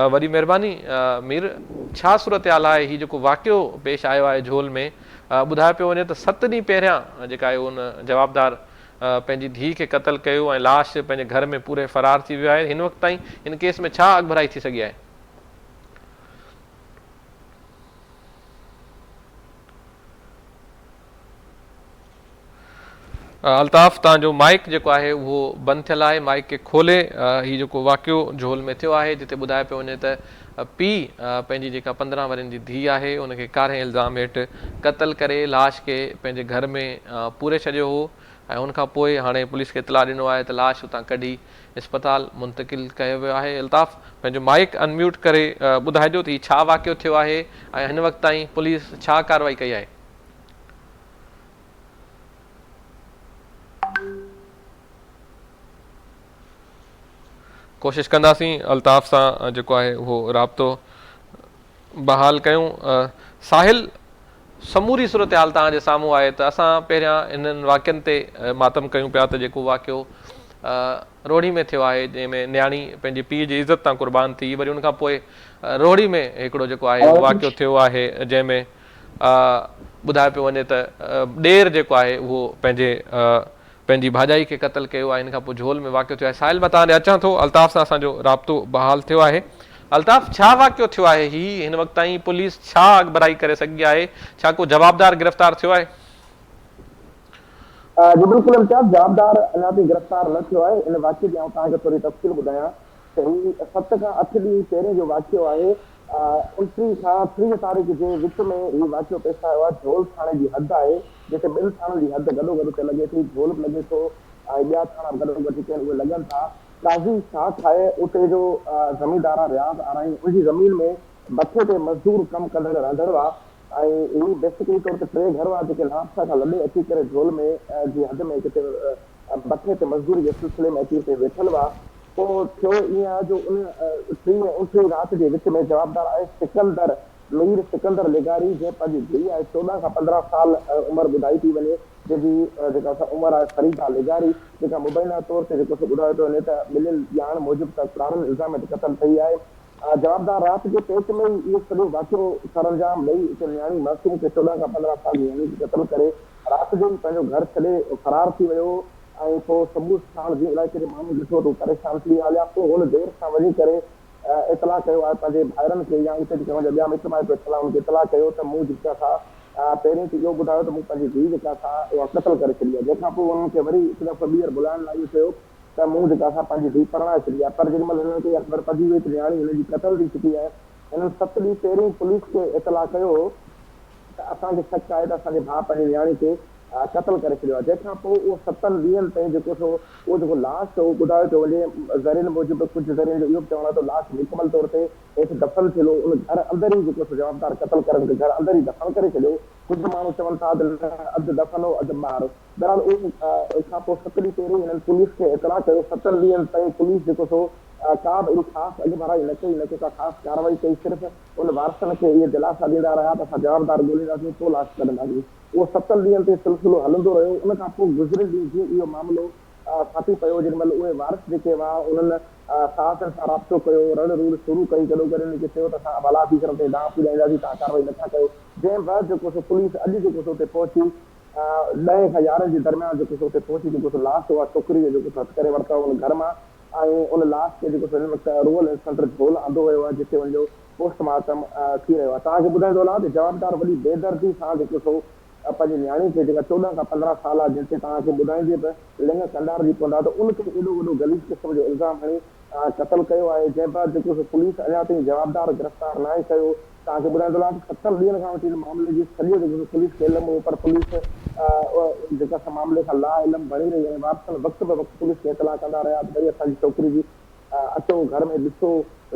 वॾी महिरबानी मीर, छा सूरत हाल आहे? हीउ जेको वाक़ियो पेश आयो आहे झोल में, ॿुधायो पियो वञे त 7 ॾींहं पहिरियां जेका आहे उन जवाबदार पंहिंजी धीउ खे क़तल कयो ऐं लाश पंहिंजे घर में पूरे फ़रार थी वियो आहे। हिन वक़्त ताईं हिन केस में छा अॻभराई थी सघी आहे? अल्ताफ़, तव्हांजो माइक जेको आहे उहो बंदि थियल आहे, माइक खे खोले। हीउ जेको वाक़ियो झोल में थियो आहे जिते ॿुधायो पियो वञे त पीउ पंहिंजी जेका 15 वरनि जी धीउ आहे उनखे कारे इल्ज़ाम हेठि क़तल करे लाश खे पंहिंजे घर में पूरे छॾियो हो ऐं उनखां पोइ हाणे पुलिस खे इतला ॾिनो आहे त लाश उतां कढी इस्पताल मुंतक़िल कयो वियो आहे। अल्ताफ़, पंहिंजो माइक अनम्यूट करे ॿुधाइजो त हीउ छा वाक़ियो थियो आहे ऐं हिन वक़्त ताईं पुलिस छा कार्रवाई कई आहे? कोशिशि कंदासीं अल्ताफ़ सां जेको आहे उहो राब्तो बहाल कयूं। साहिल, समूरी सूरत हाल तव्हांजे साम्हूं आहे त असां पहिरियां इन्हनि वाक़ियनि ते मातम कयूं पिया त जेको वाक़ियो रोहिड़ी में थियो आहे जंहिंमें नियाणी पंहिंजे पीउ जी इज़त तां क़ुर्बान थी, वरी उनखां पोइ रोहिड़ी में हिकिड़ो जेको आहे उहो वाक़ियो थियो आहे जंहिंमें ॿुधायो पियो वञे त ॾेर जेको आहे उहो पंहिंजी भाॼाई खे क़तल कयो आहे। इन खां पोइ झोल में वाक़ियो थियो आहे। साहिल, मां तव्हां ॾे अचां थो। अल्ताफ़ सां असांजो राब्तो बहाल थियो आहे। अल्ताफ़, छा वाक़ियो थियो आहे? हिन वक़्त ताईं पुलिस छा अॻभराई करे सघी आहे? छा को जवाबदार गिरफ़्तार थियो आहे? जी बिल्कुलु इम्तियाज़, जवाबदार अञा ताईं गिरफ़्तार न थियो आहे। इन वाक़िए जी तव्हांखे थोरी तफ़सील ॿुधायां त हीउ 7 खां 8 ॾींहं पहिरें जो वाक़ियो आहे। 29 खां 30 तारीख़ जे विच में हीउ वाक़ियो पेश आयो आहे। झोल थाणे जी हद आहे जिते 2 थाणनि जी हद गॾो गॾु लॻे थी। झोल बि लॻे थो ऐं ॿिया थाणा गॾो गॾु जेके आहिनि उहे लॻनि था। काज़ी शाख आहे उते जो ज़मीनदार आहे रियाज़ आराई, उनजी ज़मीन में मथे ते मज़दूर कमु कंदड़ रहंदड़ हुआ ऐं हीउ बेसिकली तौर ते 3 घर हुआ जेके लापता खां लॾे अची करे झोल में जी हद में किथे मथे ते मज़दूरी जे सिलसिले में अची हिते वेठल हुआ। पोइ थियो ईअं आहे जो उन 29 राति जे विच में जवाबदार आहे मीर सिकंदर लेगारी, जंहिं पंहिंजी धीउ आहे 14 खां 15 साल उमिरि ॿुधाई थी वञे, जंहिंजी जेका उमिरि आहे फरीदा लेगारी, जेका मुबैना तौर ते जेको ॿुधायो पियो वञे त मिलियल ॼाण मूजिबि त पुराणनि इल्ज़ाम ते क़तल थी आहे। जवाबदार राति जे पेच में ई इहो सॼो वाक़ियो सरअंजाम ॾेई हिकु नियाणी मासूम खे 14 खां 15 साल नियाणी खे क़तल करे राति जो ई पंहिंजो घर छॾे फ़रार थी वियो ऐं पोइ सबूत साण जी इलाइक़े जे माण्हू ॾिठो त परेशान थी हलिया। पोइ हुन देरि सां वञी करे इतला कयो आहे पंहिंजे भाइरनि खे या हिते जेके मुंहिंजा ॿिया मिट माइट वेठल आहे उनखे इतला कयो त मूं जेका था पहिरीं त इहो ॿुधायो त मूं पंहिंजी धीउ जेका था उहा क़तल करे छॾी आहे। जंहिंखां पोइ उन्हनि खे वरी हिकु दफ़ो ॿीहर बुलाइण लाइ इहो चयो त मूं जेका था पंहिंजी धीउ परणाए छॾी आहे। पर जेॾीमहिल हिननि खे इहा ख़बर पइजी वई त नियाणी हिनजी क़तल थी चुकी आहे, हिननि 7 ॾींहं पहिरीं पुलिस खे इतला कयो त असांखे शक आहे त असांजे भाउ पंहिंजी नियाणी खे क़तल करे छॾियो आहे। जंहिंखां पोइ उहो 7 ॾींहंनि ताईं जेको थियो उहो जेको लाश उहो ॿुधायो पियो वञे ज़रियनि मूजिबि, कुझु ज़रियनि जो इहो बि चवणु आहे त लाश मुकमल तौर ते हेठि दफ़न थियलो उन घर अंदरि ई जेको जवाबदार क़तल करण घर अंदरि ई दफ़न करे छॾियो। कुझु माण्हू चवनि था त अधु दफ़न हो अधु ॿार। बहरहाल उन खां पोइ 7 ॾींहं पहिरीं हिननि पुलिस खे इतला कयो। 7 ॾींहंनि ताईं पुलिस जेको का बि ख़ासि अॻभराई न कई, न को का ख़ासि कार्रवाई कई। सिर्फ़ु उन वारसनि खे इहे दिलासा ॾींदा रहिया त असां जवाबदार ॻोल्हींदासीं, पोइ लाश कढंदासीं। उहो 7 ॾींहंनि ते सिलसिलो हलंदो रहियो। उन खां पोइ गुज़िरियल ॾींहुं जीअं इहो मामिलो फाटी पियो, जेॾीमहिल उहे वारिस जेके हुआ उन्हनि साहसनि सां राब्तो कयो, रण रूल शुरू कई, गॾो गॾु उनखे चयो त असां भला थी करे ॾांहुं पुॼाईंदासीं, तव्हां कार्रवाई नथा कयो। जंहिं बैदि जेको पुलिस अॼु जेको उते पहुची 10 खां 11 जे दरमियान जेको उते पहुची जेको लास्ट उहा छोकिरी जो जेको हथ करे वरितो उन घर मां ऐं उन लास्ट खे जेको हिन वक़्तु रूरल सेंटर झोल आंदो वियो आहे जिते वञो पोस्टमार्टम थी रहियो आहे। तव्हांखे ॿुधाईंदो हलां त जवाबदार वॾी बेदर्दी सां जेको सो पंहिंजी नियाणी खे जेका 14 खां 15 साल आहे जंहिंखे तव्हांखे ॿुधाइजे त लिंग कंडार जी पवंदा त उनखे एॾो वॾो गलीस क़िस्म जो इल्ज़ाम हणी क़तल कयो आहे, जंहिं बाद जेको सो पुलिस अञा ताईं जवाबदार गिरफ़्तार न आहे कयो। तव्हांखे ॿुधाईंदो हलां 70 ॾींहंनि खां वठी हिन मामले जी सॼो जेको पुलिस खे इल्मु हो, पर पुलिस जेका मामले खां ला इल्मु बणी रही आहे। वापसि वक़्त ब वक़्तु पुलिस खे इतला कंदा रहिया भई असांजी छोकिरी जी अचो घर में ॾिसो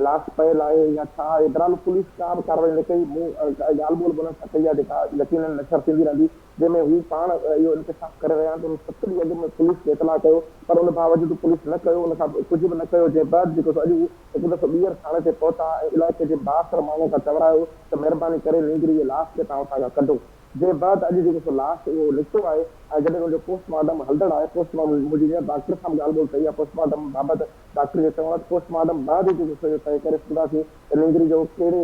लाश पयल आहे या छा आहे। बहरहाल पुलिस का बि कार्रवाई न कई। मूं ॻाल्हि ॿोल हुननि सां कई आहे जेका यकीनन नशर थींदी रहंदी, जंहिंमें हू पाण इहो इंतिसाफ़ करे रहिया आहिनि। 7 ॾींहं अॻु में पुलिस खे इतला कयो, पर उन बावजूदि पुलिस न कयो, उन खां कुझु बि न कयो। जंहिं बाद जेको अॼु हिकु दफ़ो ॿीहर थाणे ते पहुता ऐं इलाइक़े जे 62 माण्हू खां चवरायो त महिरबानी करे नींदरी जे लाश खे तव्हां उतां खां कढो। जंहिं बाद अॼु जेको सो लाश उहो निकितो आहे ऐं जॾहिं हुनजो पोस्टमार्टम हलंदड़ आहे, पोस्टमार्टम मुंहिंजी डॉक्टर सां ॻाल्हि ॿोल कई आहे पोस्टमार्टम बाबति। डॉक्टर जे चवण पोस्टमार्टम बाद जेको सो तय करे सघंदासीं त नींदरी जो कहिड़े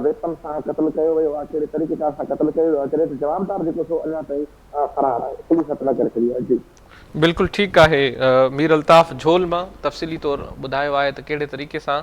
वेपन सां क़तल कयो वियो आहे, कहिड़े तरीक़ेकार सां क़तल कयो वियो आहे, जॾहिं त जवाबदार जेको सो अञा ताईं फरार आहे, पुलिस हथ न करे सघी आहे। जी बिल्कुलु ठीकु आहे। मीर अल्ताफ़ झोल मां तफ़सीली तौरु ॿुधायो आहे त कहिड़े तरीक़े सां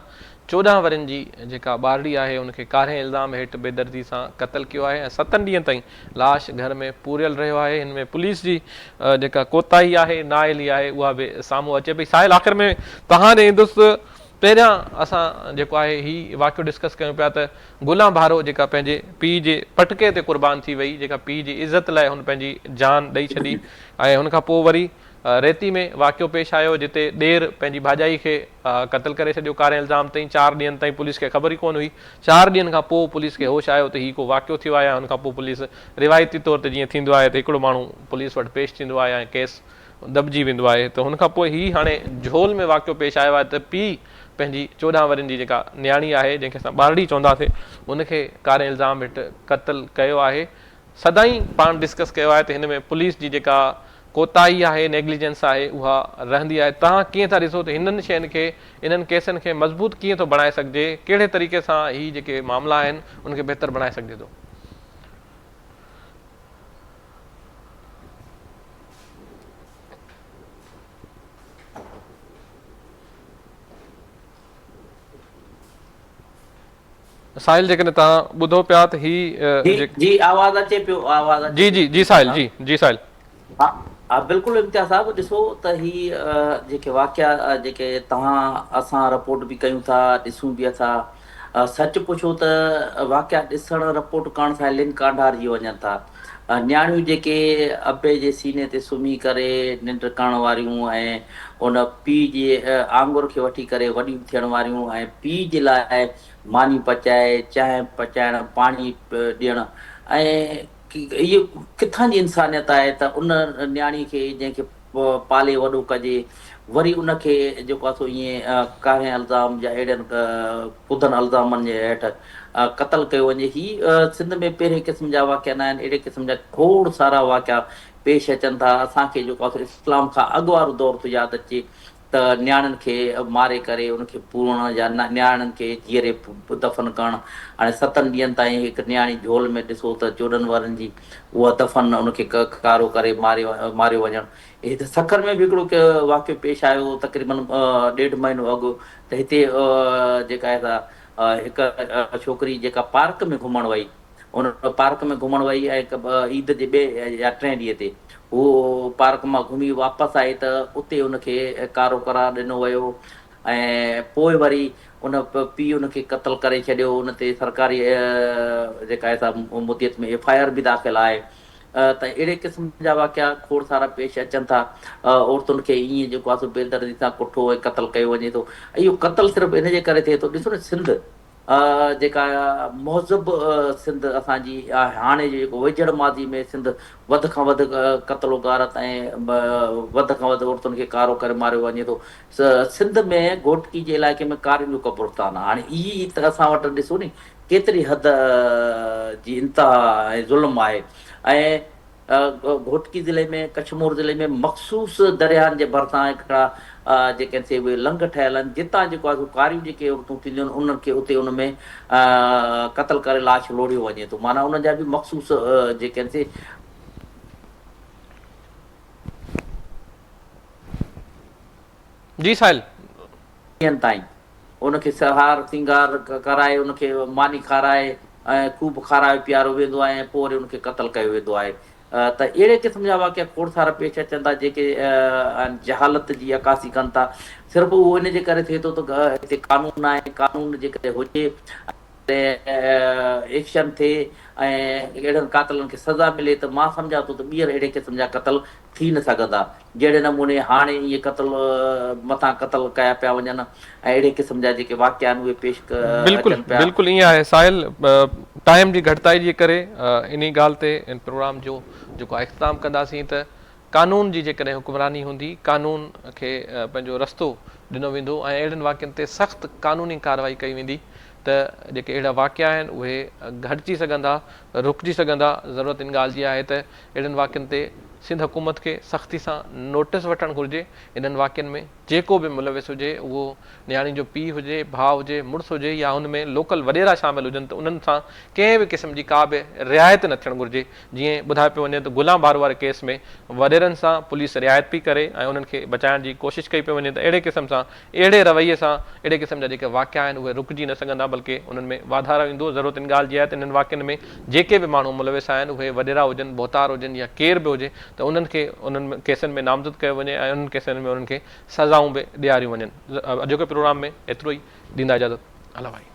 14 वरनि जी जेका ॿारड़ी आहे उनखे कारे इल्ज़ाम हेठि बेदर्दी सां क़तल कयो आहे ऐं 7 ॾींहं ताईं लाश घर में पूरियल रहियो आहे। हिन में पुलिस जी जेका कोताही आहे नाइली आहे उहा बि साम्हूं अचे पई। साहिल आख़िर में तव्हां ॾे ईंदुसि। पहिरियां असां जेको आहे हीउ वाक़ियो डिस्कस कयूं पिया त गुलाम भारो जेका पंहिंजे पीउ जे पटके ते क़ुर्बान थी वई, जेका पीउ जी इज़त लाइ हुन पंहिंजी जान ॾेई छॾी ऐं हुन खां पोइ वरी रेती में वाक़ियो पेश आयो जिते ॾेर पंहिंजी भाॼाई खे क़तल करे छॾियो कारे इल्ज़ाम ताईं। 4 ॾींहंनि ताईं पुलिस खे ख़बर ई कोन हुई। 4 ॾींहंनि खां पोइ पुलिस खे होश आयो त हीउ को वाक़ियो थियो आहे। हुन खां पोइ पुलिस रिवायती तौर ते जीअं थींदो आहे त हिकिड़ो माण्हू पुलिस वटि पेश थींदो आहे ऐं केस दॿिजी वेंदो आहे। त हुन खां पोइ हीउ हाणे झोल में वाक़ियो पेश आयो आहे त पीउ पंहिंजी 14 वरनि जी जेका नियाणी आहे जंहिंखे असां ॿारड़ी चवंदासीं उनखे कारे इल्ज़ाम हेठि क़तल कयो आहे। सदाईं पाण डिस्कस कयो आहे त हिन में पुलिस जी जेका कोताही आहे, नेग्लिजेंस आहे, उहा रहंदी आहे। तव्हां कीअं था ॾिसो त हिननि शयुनि खे, इन्हनि केसनि खे मज़बूत कीअं थो बणाए सघिजे, कहिड़े तरीक़े सां हीअ जेके मामला आहिनि उनखे बहितर बणाए सघिजे थो? साहिल जेकॾहिं तव्हां ॿुधो पिया त जी आवाज़ अचे पियो, आवाज़ जी जी जी साहिल जी जी साहिल हा बिल्कुलु इम्तियाज़ साहब ॾिसो त ही जेके वाक़िया जेके तव्हां असां रिपोर्ट बि कयूं था, ॾिसूं बि था, सच पुछो त वाक़िया ॾिसण रिपोर्ट करण सां लिंग कांडार जी वञनि था। नियाणियूं जेके अबे जे सीने ते सुम्ही करे निंड करण वारियूं ऐं उन पीउ जे आंगुर खे वठी करे वॾियूं थियण वारियूं ऐं पीउ जे लाइ मानी पचाए, चांहि पचाइण, पाणी ॾियणु, ऐं इहो किथां जी इंसानियत आहे त उन नियाणी खे जंहिंखे पाले वॾो कजे वरी उनखे जेको आहे सो ईअं कारे इल्ज़ाम या अहिड़नि ख़ुदनि इल्ज़ामनि जे हेठि क़तल कयो वञे। हीअ सिंध में पहिरें क़िस्म जा वाक़िया न आहिनि, अहिड़े क़िस्म जा खोड़ सारा वाक़िया पेश अचनि था। असांखे जेको आहे इस्लाम खां अॻु वारो दौर थो यादि अचे त नियाणियुनि खे मारे करे उनखे पूरण या नियाणियुनि खे जीअरे दफ़न करणु। हाणे 7 ॾींहंनि ताईं हिकु नियाणी झोल में ॾिसो त 14 वरनि जी उहा दफ़न उनखे कारो करे मारियो वञणु। हे त सखर में बि हिकिड़ो वाक़ियो पेश आयो तक़रीबन 1.5 महीनो अॻु त हिते जेका आहे सा हिकु छोकिरी जेका पार्क में घुमण वई, उन पार्क में घुमण वई ऐं ईद जे 2 या 3 ॾींहं ते हू पार्क मां घुमी वापसि आई त उते उनखे कारो करार ॾिनो वियो ऐं पोइ वरी उन पीउ उनखे क़तल करे छॾियो। उन ते सरकारी जेका आहे सा मुदियत में FIR बि दाख़िल आहे। त अहिड़े क़िस्म जा वाक़िया खोड़ सारा पेश अचनि था। औरतुनि खे ईअं जेको आहे सो बेदर्दी सां कुठो ऐं क़तल कयो वञे थो। इहो क़तल सिर्फ़ु इन जे करे थिए थो, ॾिसो न सिंध जेका महज़ब सिंध असांजी हाणे जेको वेझड़ माज़ी में सिंध वधि खां वधि क़तलोगारत ऐं वधि खां वधि औरतुनि खे कारो करे मारियो वञे थो। सिंध में घोटकी जे इलाइक़े में कारियूं कब्रिस्तान आहे। हाणे ई त असां वटि ॾिसो नी केतिरी हद जी इंतिहा ऐं ज़ुल्म आहे। ऐं घोटकी ज़िले में, कशमोर ज़िले में मख़सूस दरियाहनि जे भरिसां हिकिड़ा जेके आहिनि से उहे लंग ठहियल आहिनि जितां जेको आहे कारियूं जेके औरतूं थींदियूं आहिनि उन्हनि खे उते उन में क़तल करे लाश लोड़ियो वञे थो। माना उन जा बि मख़सूस जेके आहिनि से जी साहिल। ॾींहंनि ताईं उनखे सहार सिंगार कराए उनखे मानी खाराए ऐं ख़ूब खाराए पीआरो वेंदो आहे ऐं पोइ वरी उनखे क़तलु कयो वेंदो आहे। त अहिड़े क़िस्म जा वाक़िया खोड़सार पेश अचनि था जेके जहालत जी अकासी कनि था। सिर्फ़ु उहो इन जे करे थिए थो त हिते कानून आहे, कानून जेकॾहिं हुजे एक्शन थिए ऐं अहिड़नि क़ातिलनि खे सज़ा मिले त मां सम्झां थो त ॿीहर अहिड़े क़िस्म जा क़तल थी न सघंदा। जहिड़े नमूने हाणे इहे क़तल मथां क़तल कया पिया वञनि ऐं अहिड़े क़िस्म जा जेके वाक़िया आहिनि उहे पेश बिल्कुलु अचनि पिया। बिल्कुलु ईअं आहे साहिल। टाइम जी घटिताई जे करे इन ॻाल्हि ते इन प्रोग्राम जो जेको आहे इख़्तिताम कंदासीं त कानून जी जेकॾहिं हुकुमरानी हूंदी, कानून खे पंहिंजो रस्तो ॾिनो वेंदो ऐं अहिड़नि वाक़ियनि ते सख़्तु कानूनी कार्रवाई कई वेंदी त जेके अहिड़ा वाक़िया आहिनि उहे घटिजी सघंदा, रुकिजी सघंदा। ज़रूरत इन ॻाल्हि जी आहे त अहिड़नि वाक़ियनि ते सिंध हुकूमत खे सख़्ती सां नोटिस वठणु घुरिजे। इन्हनि वाक़ियनि में जेको बि मुलविस हुजे, उहो नियाणी जो पीउ हुजे, भाउ हुजे, मुड़ुसु हुजे या हुन में लोकल वॾेरा शामिल हुजनि, त उन्हनि सां कंहिं बि क़िस्म जी का बि रिआयत न थियणु घुरिजे। जीअं ॿुधाए पियो वञे त गुलाम बार वारे केस में वॾेरनि सां पुलिस रिआयत पई करे ऐं उन्हनि खे बचाइण जी कोशिशि कई पई वञे, त अहिड़े क़िस्म सां, अहिड़े रवैये सां अहिड़े क़िस्म जा जेके वाक़िया आहिनि उहे रुकिजी न सघंदा, बल्कि उन्हनि में वाधारो ईंदो। ज़रूरत इन ॻाल्हि जी आहे त इन्हनि वाक़ियनि में जेके बि माण्हू मुलविस आहिनि, उहे वॾेरा हुजनि, बोहतार हुजनि या केर बि हुजे, त उन्हनि खे उन्हनि केसनि में नामज़द कयो वञे ऐं उन्हनि केसनि में उन्हनि खे सज़ाऊं बि ॾियारियूं वञनि। अॼोके प्रोग्राम में एतिरो ई। ॾींदा इजाज़त। अला भाई।